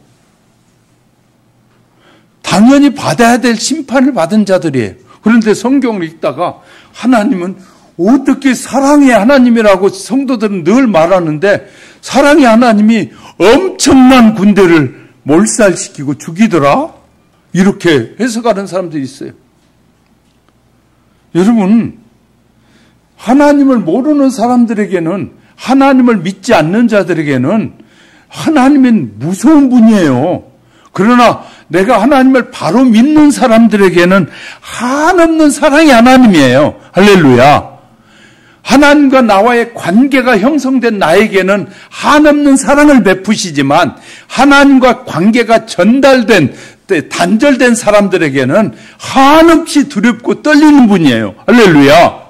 당연히 받아야 될 심판을 받은 자들이에요. 그런데 성경을 읽다가 하나님은 어떻게 사랑의 하나님이라고 성도들은 늘 말하는데 사랑의 하나님이 엄청난 군대를 몰살시키고 죽이더라? 이렇게 해석하는 사람들이 있어요. 여러분, 하나님을 모르는 사람들에게는, 하나님을 믿지 않는 자들에게는 하나님은 무서운 분이에요. 그러나 내가 하나님을 바로 믿는 사람들에게는 한없는 사랑의 하나님이에요. 할렐루야. 하나님과 나와의 관계가 형성된 나에게는 한없는 사랑을 베푸시지만 하나님과 관계가 단절된 사람들에게는 한없이 두렵고 떨리는 분이에요. 할렐루야.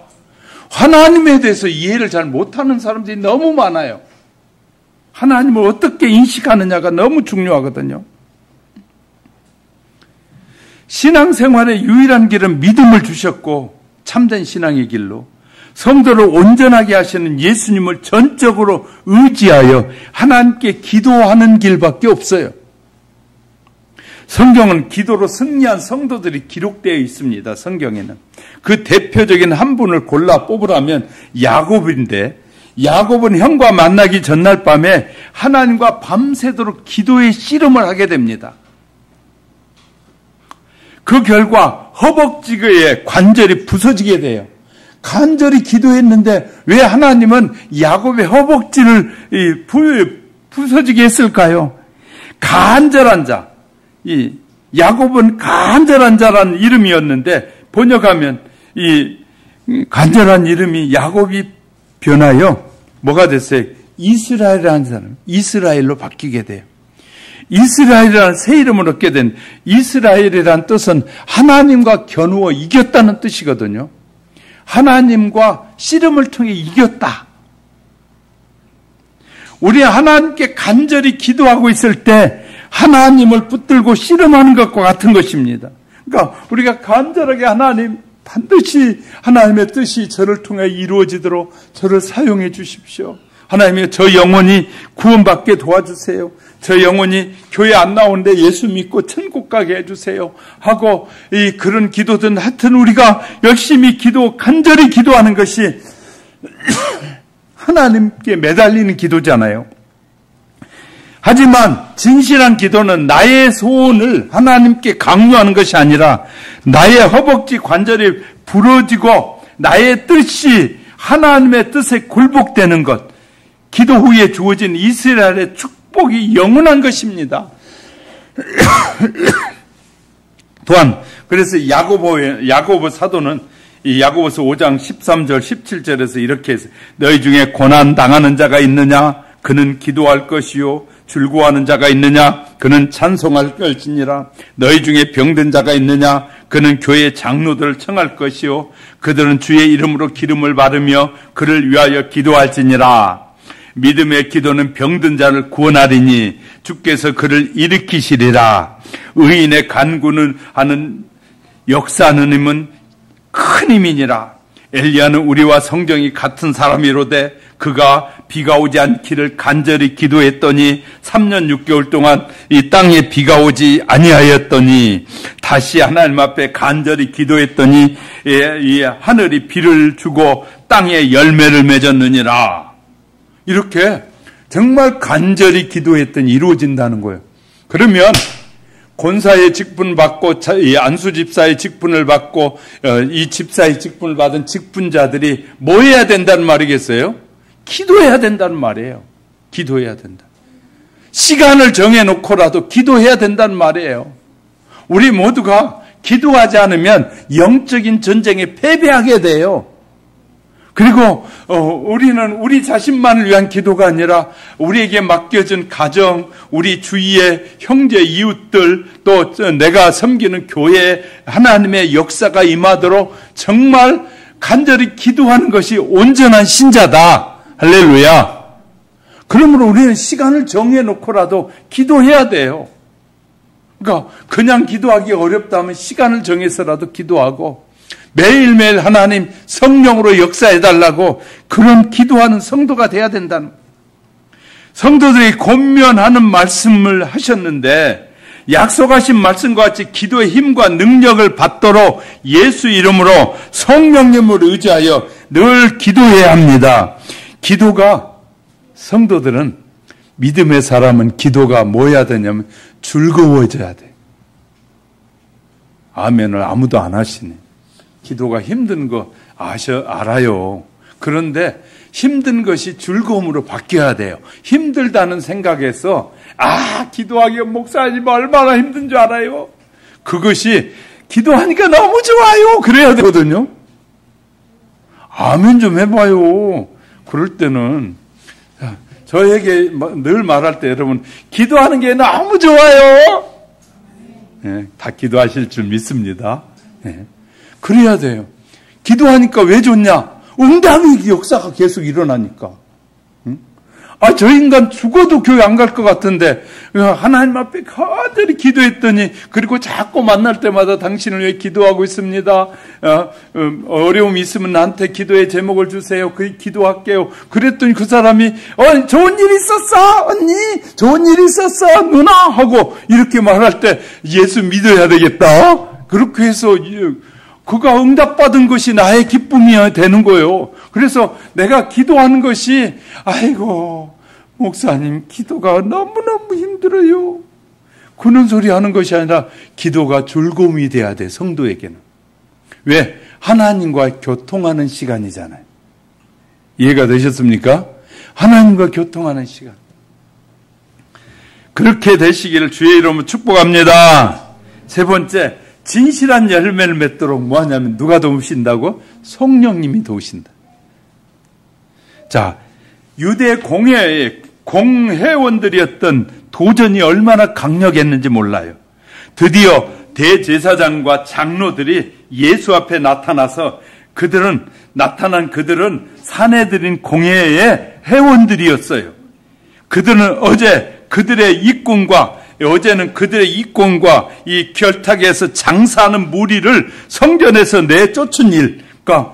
하나님에 대해서 이해를 잘 못하는 사람들이 너무 많아요. 하나님을 어떻게 인식하느냐가 너무 중요하거든요. 신앙생활의 유일한 길은 믿음을 주셨고 참된 신앙의 길로 성도를 온전하게 하시는 예수님을 전적으로 의지하여 하나님께 기도하는 길밖에 없어요. 성경은 기도로 승리한 성도들이 기록되어 있습니다. 성경에는. 그 대표적인 한 분을 골라 뽑으라면 야곱인데, 야곱은 형과 만나기 전날 밤에 하나님과 밤새도록 기도의 씨름을 하게 됩니다. 그 결과 허벅지의 관절이 부서지게 돼요. 간절히 기도했는데 왜 하나님은 야곱의 허벅지를 부서지게 했을까요? 간절한 자. 이 야곱은 간절한 자라는 이름이었는데 번역하면 이 간절한 이름이 야곱이 변하여 뭐가 됐어요? 이스라엘이라는 사람, 이스라엘로 바뀌게 돼요. 이스라엘이라는 새 이름을 얻게 된 이스라엘이라는 뜻은 하나님과 겨누어 이겼다는 뜻이거든요. 하나님과 씨름을 통해 이겼다. 우리 하나님께 간절히 기도하고 있을 때 하나님을 붙들고 씨름하는 것과 같은 것입니다. 그러니까 우리가 간절하게 하나님, 반드시 하나님의 뜻이 저를 통해 이루어지도록 저를 사용해 주십시오. 하나님이 저 영혼이 구원받게 도와주세요. 저 영혼이 교회 안 나오는데 예수 믿고 천국 가게 해주세요. 하고 그런 기도든 하여튼 우리가 열심히 간절히 기도하는 것이 하나님께 매달리는 기도잖아요. 하지만 진실한 기도는 나의 소원을 하나님께 강요하는 것이 아니라 나의 허벅지 관절이 부러지고 나의 뜻이 하나님의 뜻에 굴복되는 것. 기도 후에 주어진 이스라엘의 축복이 영원한 것입니다. 또한 그래서 야고보 사도는 이 야고보서 5장 13절 17절에서 이렇게 해서 너희 중에 고난 당하는 자가 있느냐 그는 기도할 것이요 즐거워하는 자가 있느냐 그는 찬송할 것이니라 너희 중에 병든 자가 있느냐 그는 교회 장로들을 청할 것이요 그들은 주의 이름으로 기름을 바르며 그를 위하여 기도할지니라 믿음의 기도는 병든 자를 구원하리니 주께서 그를 일으키시리라 의인의 간구는 하는 역사하는 힘은 큰 힘이니라 엘리야는 우리와 성정이 같은 사람이로되 그가 비가 오지 않기를 간절히 기도했더니 3년 6개월 동안 이 땅에 비가 오지 아니하였더니 다시 하나님 앞에 간절히 기도했더니 이 하늘이 비를 주고 땅에 열매를 맺었느니라. 이렇게 정말 간절히 기도했더니 이루어진다는 거예요. 그러면 권사의 직분 받고 안수 집사의 직분을 받고 이 집사의 직분을 받은 직분자들이 뭐 해야 된다는 말이겠어요? 기도해야 된다는 말이에요. 기도해야 된다. 시간을 정해놓고라도 기도해야 된다는 말이에요. 우리 모두가 기도하지 않으면 영적인 전쟁에 패배하게 돼요. 그리고 우리는 우리 자신만을 위한 기도가 아니라 우리에게 맡겨진 가정, 우리 주위의 형제, 이웃들, 또 내가 섬기는 교회 하나님의 역사가 임하도록 정말 간절히 기도하는 것이 온전한 신자다. 할렐루야. 그러므로 우리는 시간을 정해놓고라도 기도해야 돼요. 그러니까 그냥 기도하기 어렵다면 시간을 정해서라도 기도하고 매일매일 하나님 성령으로 역사해달라고 그런 기도하는 성도가 돼야 된다는 성도들이 권면하는 말씀을 하셨는데 약속하신 말씀과 같이 기도의 힘과 능력을 받도록 예수 이름으로 성령님을 의지하여 늘 기도해야 합니다. 기도가 성도들은 믿음의 사람은 기도가 뭐 해야 되냐면 즐거워져야 돼. 아멘을 아무도 안 하시네. 기도가 힘든 거 알아요. 그런데 힘든 것이 즐거움으로 바뀌어야 돼요. 힘들다는 생각에서 기도하기가 목사님 얼마나 힘든 줄 알아요? 그것이 기도하니까 너무 좋아요. 그래야 되거든요. 아멘 좀 해봐요. 그럴 때는 저에게 늘 말할 때 여러분 기도하는 게 너무 좋아요. 네, 다 기도하실 줄 믿습니다. 네. 그래야 돼요. 기도하니까 왜 좋냐? 응답의 역사가 계속 일어나니까. 저 인간 죽어도 교회 안 갈 것 같은데 하나님 앞에 간절히 기도했더니, 그리고 자꾸 만날 때마다 당신을 위해 기도하고 있습니다. 어려움이 있으면 나한테 기도의 제목을 주세요. 그 기도할게요. 그랬더니 그 사람이 좋은 일 있었어 언니, 좋은 일 있었어 누나 하고 이렇게 말할 때 예수 믿어야 되겠다. 그렇게 해서 그가 응답받은 것이 나의 기쁨이 되는 거예요. 그래서 내가 기도하는 것이, 아이고 목사님 기도가 너무너무 힘들어요, 그런 소리 하는 것이 아니라 기도가 즐거움이 돼야 돼, 성도에게는. 왜? 하나님과 교통하는 시간이잖아요. 이해가 되셨습니까? 하나님과 교통하는 시간. 그렇게 되시기를 주의 이름으로 축복합니다. 세 번째, 진실한 열매를 맺도록 뭐 하냐면 누가 도우신다고? 성령님이 도우신다. 자, 유대 공회원들이었던 도전이 얼마나 강력했는지 몰라요. 드디어 대제사장과 장로들이 예수 앞에 나타나서 그들은 사내들인 공회의 회원들이었어요. 그들은 어제는 그들의 이권과 이 결탁에서 장사하는 무리를 성전에서 내쫓은 일. 그러니까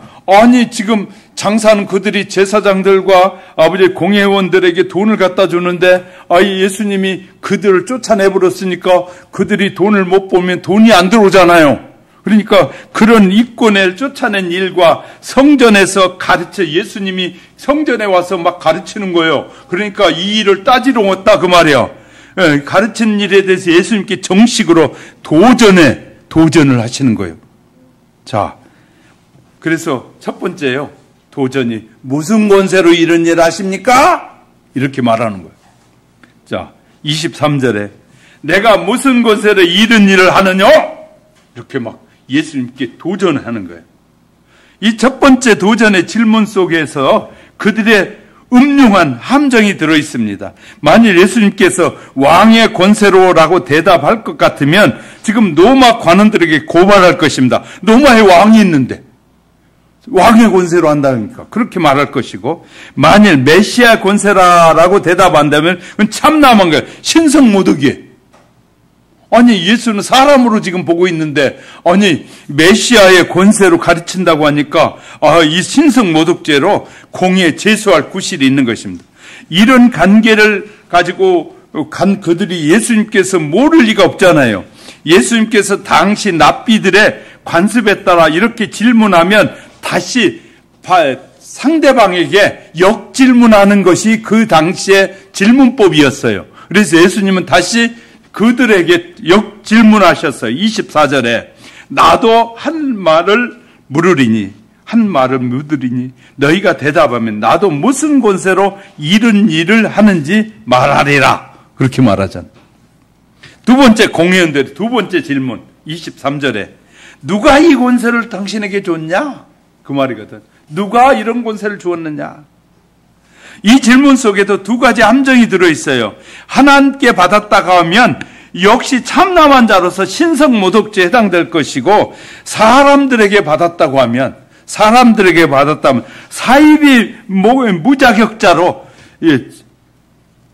지금 장사하는 그들이 제사장들과 아버지 공회원들에게 돈을 갖다 주는데 예수님이 그들을 쫓아내버렸으니까 그들이 돈을 못 보면 돈이 안 들어오잖아요. 그러니까 그런 이권을 쫓아낸 일과 성전에서 예수님이 성전에 와서 막 가르치는 거예요. 그러니까 이 일을 따지러 왔다 그 말이에요. 가르치는 일에 대해서 예수님께 정식으로 도전을 하시는 거예요. 자, 그래서 첫 번째요. 도전이 무슨 권세로 이런 일을 하십니까? 이렇게 말하는 거예요. 자, 23절에 내가 무슨 권세로 이런 일을 하느냐? 이렇게 막 예수님께 도전하는 거예요. 이 첫 번째 도전의 질문 속에서 그들의 음흉한 함정이 들어있습니다. 만일 예수님께서 왕의 권세로라고 대답할 것 같으면 지금 로마 관원들에게 고발할 것입니다. 로마에 왕이 있는데 왕의 권세로 한다니까 그렇게 말할 것이고, 만일 메시아 권세라라고 대답한다면 그건 참남한 거예요. 신성모독이에요. 예수는 사람으로 지금 보고 있는데 메시아의 권세로 가르친다고 하니까 이 신성모독죄로 공의에 제소할 구실이 있는 것입니다. 이런 관계를 가지고 그들이 예수님께서 모를 리가 없잖아요. 예수님께서 당시 납비들의 관습에 따라 이렇게 질문하면 다시 상대방에게 역질문하는 것이 그 당시의 질문법이었어요. 그래서 예수님은 다시 그들에게 역질문하셨어요. 24절에 나도 한 말을 물으리니 너희가 대답하면 나도 무슨 권세로 이런 일을 하는지 말하리라. 그렇게 말하잖아요. 두 번째 공회원들의 두 번째 질문 23절에 누가 이 권세를 당신에게 줬냐? 그 말이거든. 누가 이런 권세를 주었느냐? 이 질문 속에도 두 가지 함정이 들어있어요. 하나님께 받았다고 하면 역시 참남한 자로서 신성모독죄에 해당될 것이고, 사람들에게 받았다면 사입이 무자격자로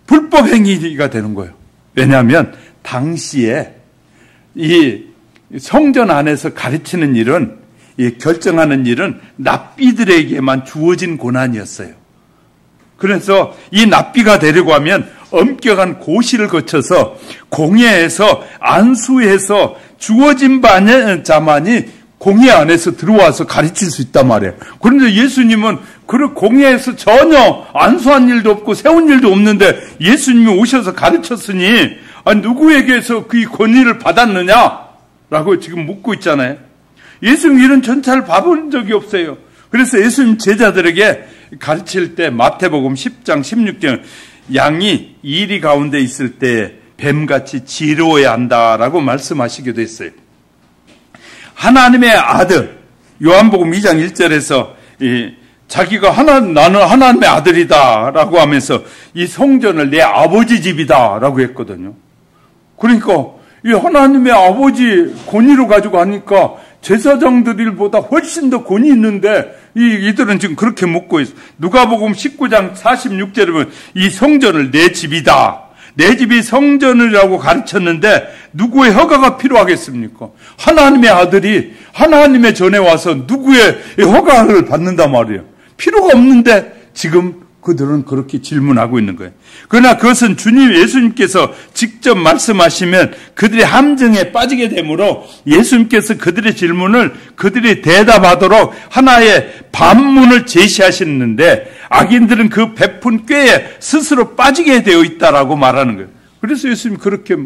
불법 행위가 되는 거예요. 왜냐하면 당시에 이 성전 안에서 가르치는 일은, 결정하는 일은 납비들에게만 주어진 권한이었어요. 그래서 이 납비가 되려고 하면 엄격한 고시를 거쳐서 공회에서 안수해서 주어진 자만이 공회 안에서 들어와서 가르칠 수 있단 말이에요. 그런데 예수님은 그 공회에서 전혀 안수한 일도 없고 세운 일도 없는데 예수님이 오셔서 가르쳤으니 누구에게서 그 권위를 받았느냐라고 지금 묻고 있잖아요. 예수님 이런 전차를 봐본 적이 없어요. 그래서 예수님 제자들에게 가르칠 때 마태복음 10장 16절 양이 이리 가운데 있을 때 뱀같이 지루해야 한다라고 말씀하시기도 했어요. 하나님의 아들 요한복음 2장 1절에서 자기가 나는 하나님의 아들이다라고 하면서 이 성전을 내 아버지 집이다라고 했거든요. 그러니까 이 하나님의 아버지 권위로 가지고 하니까 제사장들보다 훨씬 더 권위 있는데 이들은 지금 그렇게 묻고 있어. 누가복음 19장 46절에 보면 이 성전을 내 집이다. 내 집이 성전이라고 가르쳤는데 누구의 허가가 필요하겠습니까? 하나님의 아들이 하나님의 전에 와서 누구의 허가를 받는단 말이에요. 필요가 없는데 지금 그들은 그렇게 질문하고 있는 거예요. 그러나 그것은 예수님께서 직접 말씀하시면 그들의 함정에 빠지게 되므로 예수님께서 그들의 질문을 그들이 대답하도록 하나의 반문을 제시하시는데 악인들은 그 베푼 꾀에 스스로 빠지게 되어 있다라고 말하는 거예요. 그래서 예수님이 그렇게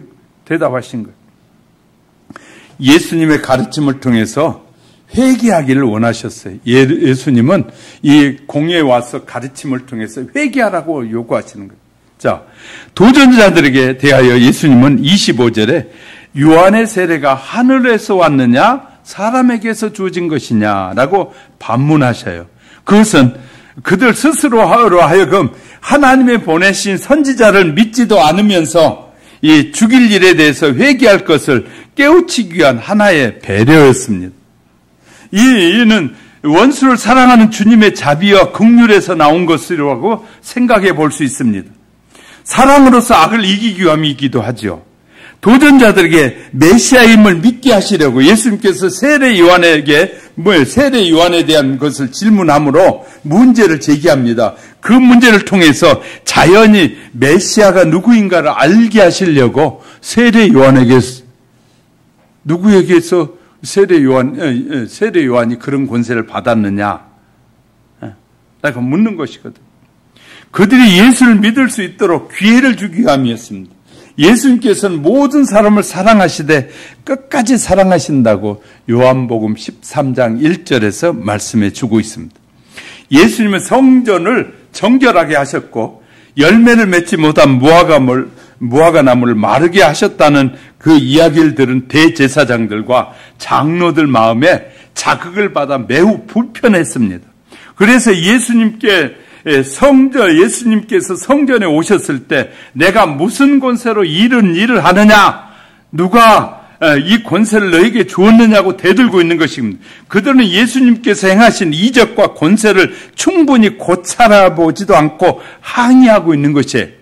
대답하신 거예요. 예수님의 가르침을 통해서 회개하기를 원하셨어요. 예수님은 이 공예에 와서 가르침을 통해서 회개하라고 요구하시는 거예요. 자, 도전자들에게 대하여 예수님은 25절에 요한의 세례가 하늘에서 왔느냐 사람에게서 주어진 것이냐라고 반문하셔요. 그것은 그들 스스로로 하여금 하나님의 보내신 선지자를 믿지도 않으면서 이 죽일 일에 대해서 회개할 것을 깨우치기 위한 하나의 배려였습니다. 이는 원수를 사랑하는 주님의 자비와 긍휼에서 나온 것이라고 생각해 볼 수 있습니다. 사랑으로서 악을 이기기 위함이기도 하죠. 도전자들에게 메시아임을 믿게 하시려고 예수님께서 세례 요한에 대한 것을 질문함으로 문제를 제기합니다. 그 문제를 통해서 자연히 메시아가 누구인가를 알게 하시려고 세례 요한에게 누구에게서 세례 요한이 그런 권세를 받았느냐? 라고 묻는 것이거든. 그들이 예수를 믿을 수 있도록 기회를 주기 위함이었습니다. 예수님께서는 모든 사람을 사랑하시되 끝까지 사랑하신다고 요한복음 13장 1절에서 말씀해 주고 있습니다. 예수님은 성전을 정결하게 하셨고 열매를 맺지 못한 무화과나무를 마르게 하셨다는 그 이야기를 들은 대제사장들과 장로들 마음에 자극을 받아 매우 불편했습니다. 그래서 예수님께서 성전에 오셨을 때 내가 무슨 권세로 이런 일을 하느냐? 누가 이 권세를 너에게 주었느냐고 대들고 있는 것입니다. 그들은 예수님께서 행하신 이적과 권세를 충분히 고찰해보지도 않고 항의하고 있는 것이에요.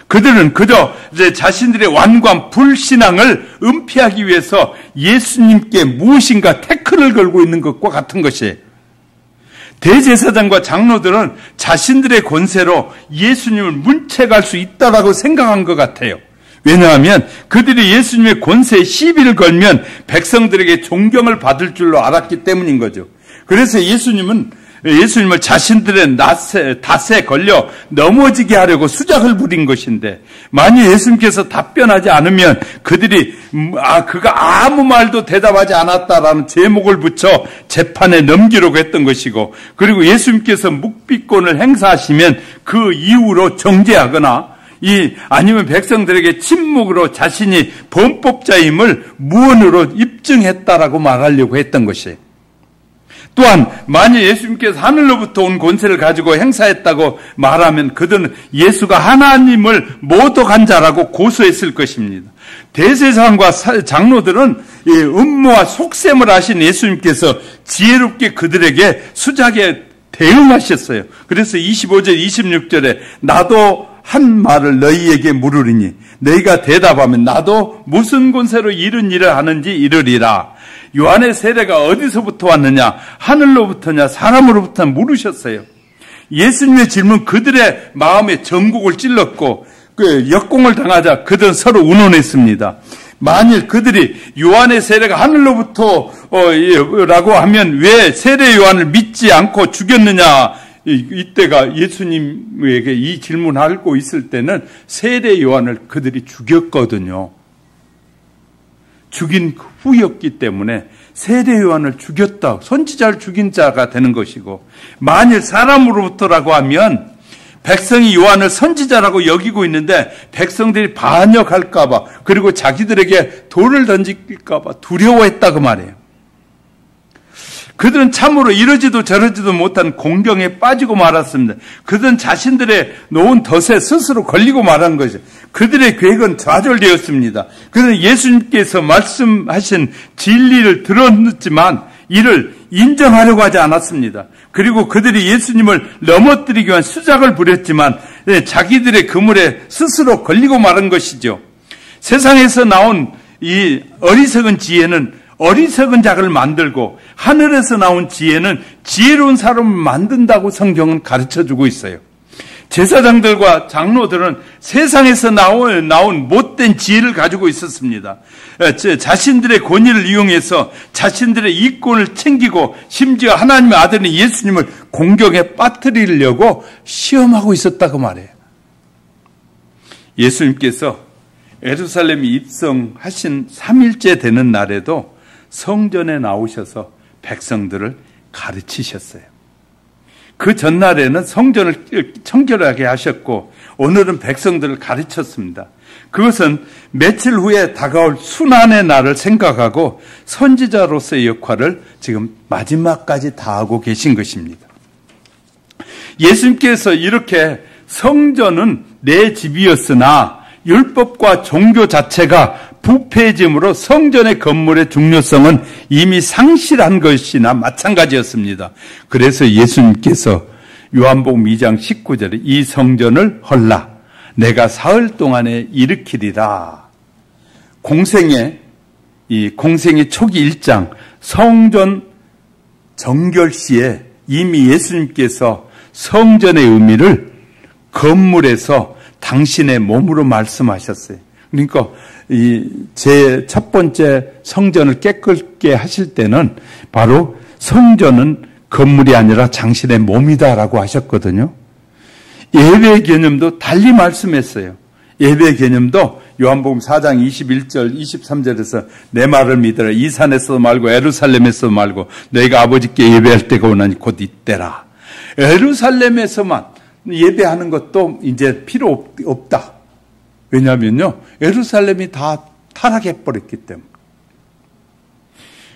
그들은 그저 자신들의 완고한 불신앙을 은폐하기 위해서 예수님께 무엇인가 태클을 걸고 있는 것과 같은 것이에요. 대제사장과 장로들은 자신들의 권세로 예수님을 문책할 수 있다라고 생각한 것 같아요. 왜냐하면 그들이 예수님의 권세에 시비를 걸면 백성들에게 존경을 받을 줄로 알았기 때문인 거죠. 그래서 예수님을 자신들의 닷에 걸려 넘어지게 하려고 수작을 부린 것인데 만약 예수님께서 답변하지 않으면 그들이 그가 아무 말도 대답하지 않았다라는 제목을 붙여 재판에 넘기려고 했던 것이고 그리고 예수님께서 묵비권을 행사하시면 그 이후로 정죄하거나 아니면 백성들에게 침묵으로 자신이 범법자임을 무언으로 입증했다라고 말하려고 했던 것이에요. 또한 만약 예수님께서 하늘로부터 온 권세를 가지고 행사했다고 말하면 그들은 예수가 하나님을 모독한 자라고 고소했을 것입니다. 대제사장과 장로들은 음모와 속셈을 하신 예수님께서 지혜롭게 그들에게 수작에 대응하셨어요. 그래서 25절 26절에 나도 한 말을 너희에게 물으리니 너희가 대답하면 나도 무슨 권세로 이런 일을 하는지 이르리라. 요한의 세례가 어디서부터 왔느냐? 하늘로부터냐? 사람으로부터 물으셨어요. 예수님의 질문 그들의 마음에 전곡을 찔렀고 역공을 당하자 그들은 서로 운운했습니다. 만일 그들이 요한의 세례가 하늘로부터 라고 하면 왜 세례 요한을 믿지 않고 죽였느냐? 이때가 예수님에게 이 질문하고 있을 때는 세례 요한을 그들이 죽였거든요. 죽인 후였기 때문에 세례 요한을 죽였다. 선지자를 죽인 자가 되는 것이고 만일 사람으로부터라고 하면 백성이 요한을 선지자라고 여기고 있는데 백성들이 반역할까 봐 그리고 자기들에게 돌을 던질까 봐 두려워했다고 말해요. 그들은 참으로 이러지도 저러지도 못한 공경에 빠지고 말았습니다. 그들은 자신들의 놓은 덫에 스스로 걸리고 말한 것이죠. 그들의 계획은 좌절되었습니다. 그들은 예수님께서 말씀하신 진리를 들었지만 이를 인정하려고 하지 않았습니다. 그리고 그들이 예수님을 넘어뜨리기 위한 수작을 부렸지만 자기들의 그물에 스스로 걸리고 말한 것이죠. 세상에서 나온 이 어리석은 지혜는 어리석은 자를 만들고 하늘에서 나온 지혜는 지혜로운 사람을 만든다고 성경은 가르쳐주고 있어요. 제사장들과 장로들은 세상에서 나온 못된 지혜를 가지고 있었습니다. 자신들의 권위를 이용해서 자신들의 이권을 챙기고 심지어 하나님의 아들인 예수님을 공경에 빠뜨리려고 시험하고 있었다고 말해요. 예수님께서 예루살렘에 입성하신 3일째 되는 날에도 성전에 나오셔서 백성들을 가르치셨어요. 그 전날에는 성전을 청결하게 하셨고 오늘은 백성들을 가르쳤습니다. 그것은 며칠 후에 다가올 순환의 날을 생각하고 선지자로서의 역할을 지금 마지막까지 다하고 계신 것입니다. 예수님께서 이렇게 성전은 내 집이었으나 율법과 종교 자체가 부패짐으로 성전의 건물의 중요성은 이미 상실한 것이나 마찬가지였습니다. 그래서 예수님께서 요한복음 2장 19절에 이 성전을 헐라 내가 사흘 동안에 일으키리라. 공생의 초기 1장 성전 정결 시에 이미 예수님께서 성전의 의미를 건물에서 당신의 몸으로 말씀하셨어요. 그러니까 제 첫 번째 성전을 깨끗게 하실 때는 바로 성전은 건물이 아니라 당신의 몸이다라고 하셨거든요. 예배 개념도 달리 말씀했어요. 예배 개념도 요한복음 4장 21절 23절에서 내 말을 믿으라. 이 산에서 말고 예루살렘에서 말고 너희가 아버지께 예배할 때가 오나니 곧 이때라. 예루살렘에서만 예배하는 것도 이제 필요 없다. 왜냐하면요, 예루살렘이 다 타락해버렸기 때문에.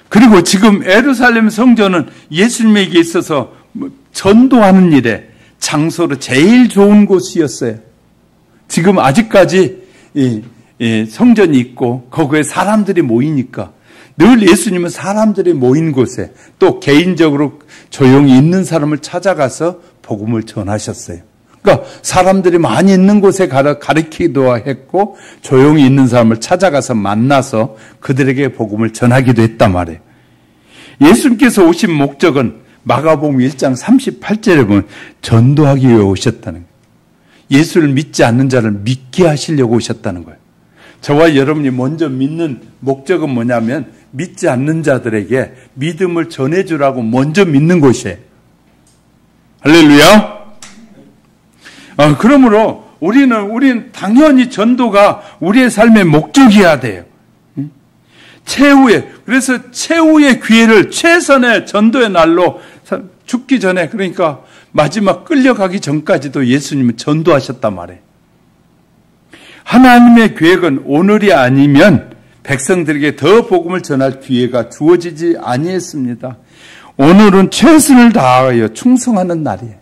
그리고 지금 예루살렘 성전은 예수님에게 있어서 전도하는 일에 장소로 제일 좋은 곳이었어요. 지금 아직까지 성전이 있고 거기에 사람들이 모이니까 늘 예수님은 사람들이 모인 곳에 또 개인적으로 조용히 있는 사람을 찾아가서 복음을 전하셨어요. 그러니까 사람들이 많이 있는 곳에 가르치기도 했고 조용히 있는 사람을 찾아가서 만나서 그들에게 복음을 전하기도 했단 말이에요. 예수님께서 오신 목적은 마가복음 1장 38절에 보면 전도하기 위해 오셨다는 거예요. 예수를 믿지 않는 자를 믿게 하시려고 오셨다는 거예요. 저와 여러분이 먼저 믿는 목적은 뭐냐면 믿지 않는 자들에게 믿음을 전해주라고 먼저 믿는 곳이에요. 할렐루야. 그러므로 우리는 당연히 전도가 우리의 삶의 목적이어야 돼요. 그래서 최후의 기회를 최선의 전도의 날로 죽기 전에, 그러니까 마지막 끌려가기 전까지도 예수님은 전도하셨단 말이에요. 하나님의 계획은 오늘이 아니면 백성들에게 더 복음을 전할 기회가 주어지지 아니했습니다. 오늘은 최선을 다하여 충성하는 날이에요.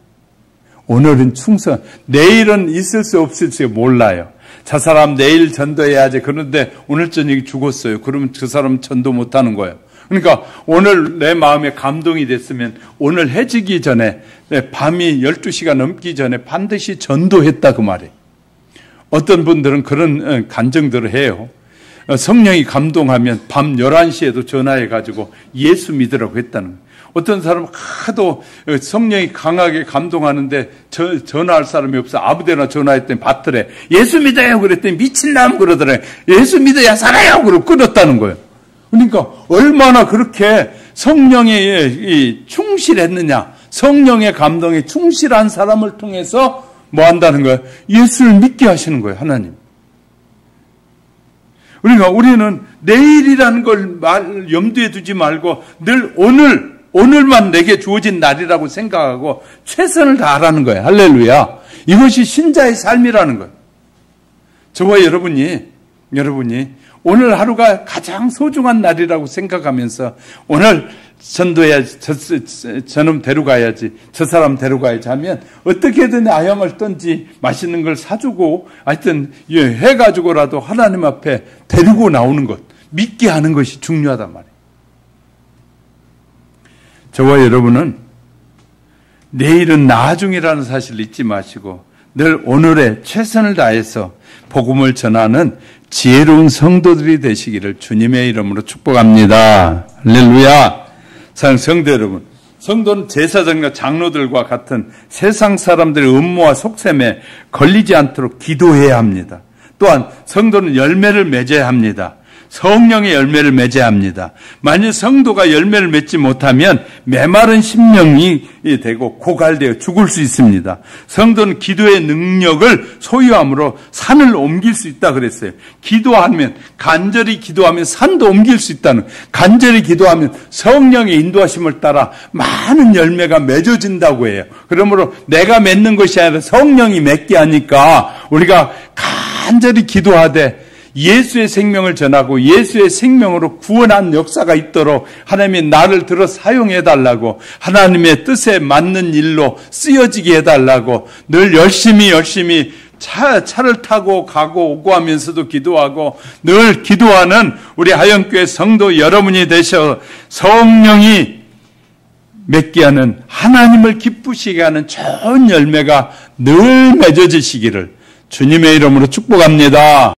오늘은 충성, 내일은 있을 수 없을지 몰라요. 저 사람 내일 전도해야지. 그런데 오늘 저녁에 죽었어요. 그러면 그 사람은 전도 못하는 거예요. 그러니까 오늘 내 마음에 감동이 됐으면 오늘 해지기 전에, 밤이 12시가 넘기 전에 반드시 전도했다 그 말이에요. 어떤 분들은 그런 간증들을 해요. 성령이 감동하면 밤 11시에도 전화해가지고 예수 믿으라고 했다는 거예요. 어떤 사람은 하도 성령이 강하게 감동하는데 전화할 사람이 없어 아무데나 전화했더니 받더래. 예수 믿어요 그랬더니 미친놈 그러더래. 예수 믿어야 살아요 그러고 끊었다는 거예요. 그러니까 얼마나 그렇게 성령에 충실했느냐. 성령의 감동에 충실한 사람을 통해서 뭐 한다는 거예요? 예수를 믿게 하시는 거예요. 하나님. 그러니까 우리는 내일이라는 걸 염두에 두지 말고 늘 오늘만 내게 주어진 날이라고 생각하고 최선을 다하라는 거예요. 할렐루야. 이것이 신자의 삶이라는 거예요. 저와 여러분이 오늘 하루가 가장 소중한 날이라고 생각하면서 오늘 전도해야지, 저놈 데려가야지, 저 사람 데려가야지 하면 어떻게든 아형을 떤지 맛있는 걸 사주고 하여튼 해가지고라도 하나님 앞에 데리고 나오는 것, 믿게 하는 것이 중요하단 말이에요. 저와 여러분은 내일은 나중이라는 사실을 잊지 마시고 늘 오늘에 최선을 다해서 복음을 전하는 지혜로운 성도들이 되시기를 주님의 이름으로 축복합니다. 할렐루야. 사랑하는 성도 여러분, 성도는 제사장과 장로들과 같은 세상 사람들의 음모와 속셈에 걸리지 않도록 기도해야 합니다. 또한 성도는 열매를 맺어야 합니다. 성령의 열매를 맺어야 합니다. 만일 성도가 열매를 맺지 못하면 메마른 심령이 되고 고갈되어 죽을 수 있습니다. 성도는 기도의 능력을 소유함으로 산을 옮길 수 있다 그랬어요. 기도하면, 간절히 기도하면 산도 옮길 수 있다는, 간절히 기도하면 성령의 인도하심을 따라 많은 열매가 맺어진다고 해요. 그러므로 내가 맺는 것이 아니라 성령이 맺게 하니까 우리가 간절히 기도하되 예수의 생명을 전하고 예수의 생명으로 구원한 역사가 있도록 하나님이 나를 들어 사용해달라고, 하나님의 뜻에 맞는 일로 쓰여지게 해달라고 늘 열심히 차를 타고 가고 오고 하면서도 기도하고 늘 기도하는 우리 하영교회 성도 여러분이 되셔 성령이 맺게 하는, 하나님을 기쁘시게 하는 좋은 열매가 늘 맺어지시기를 주님의 이름으로 축복합니다.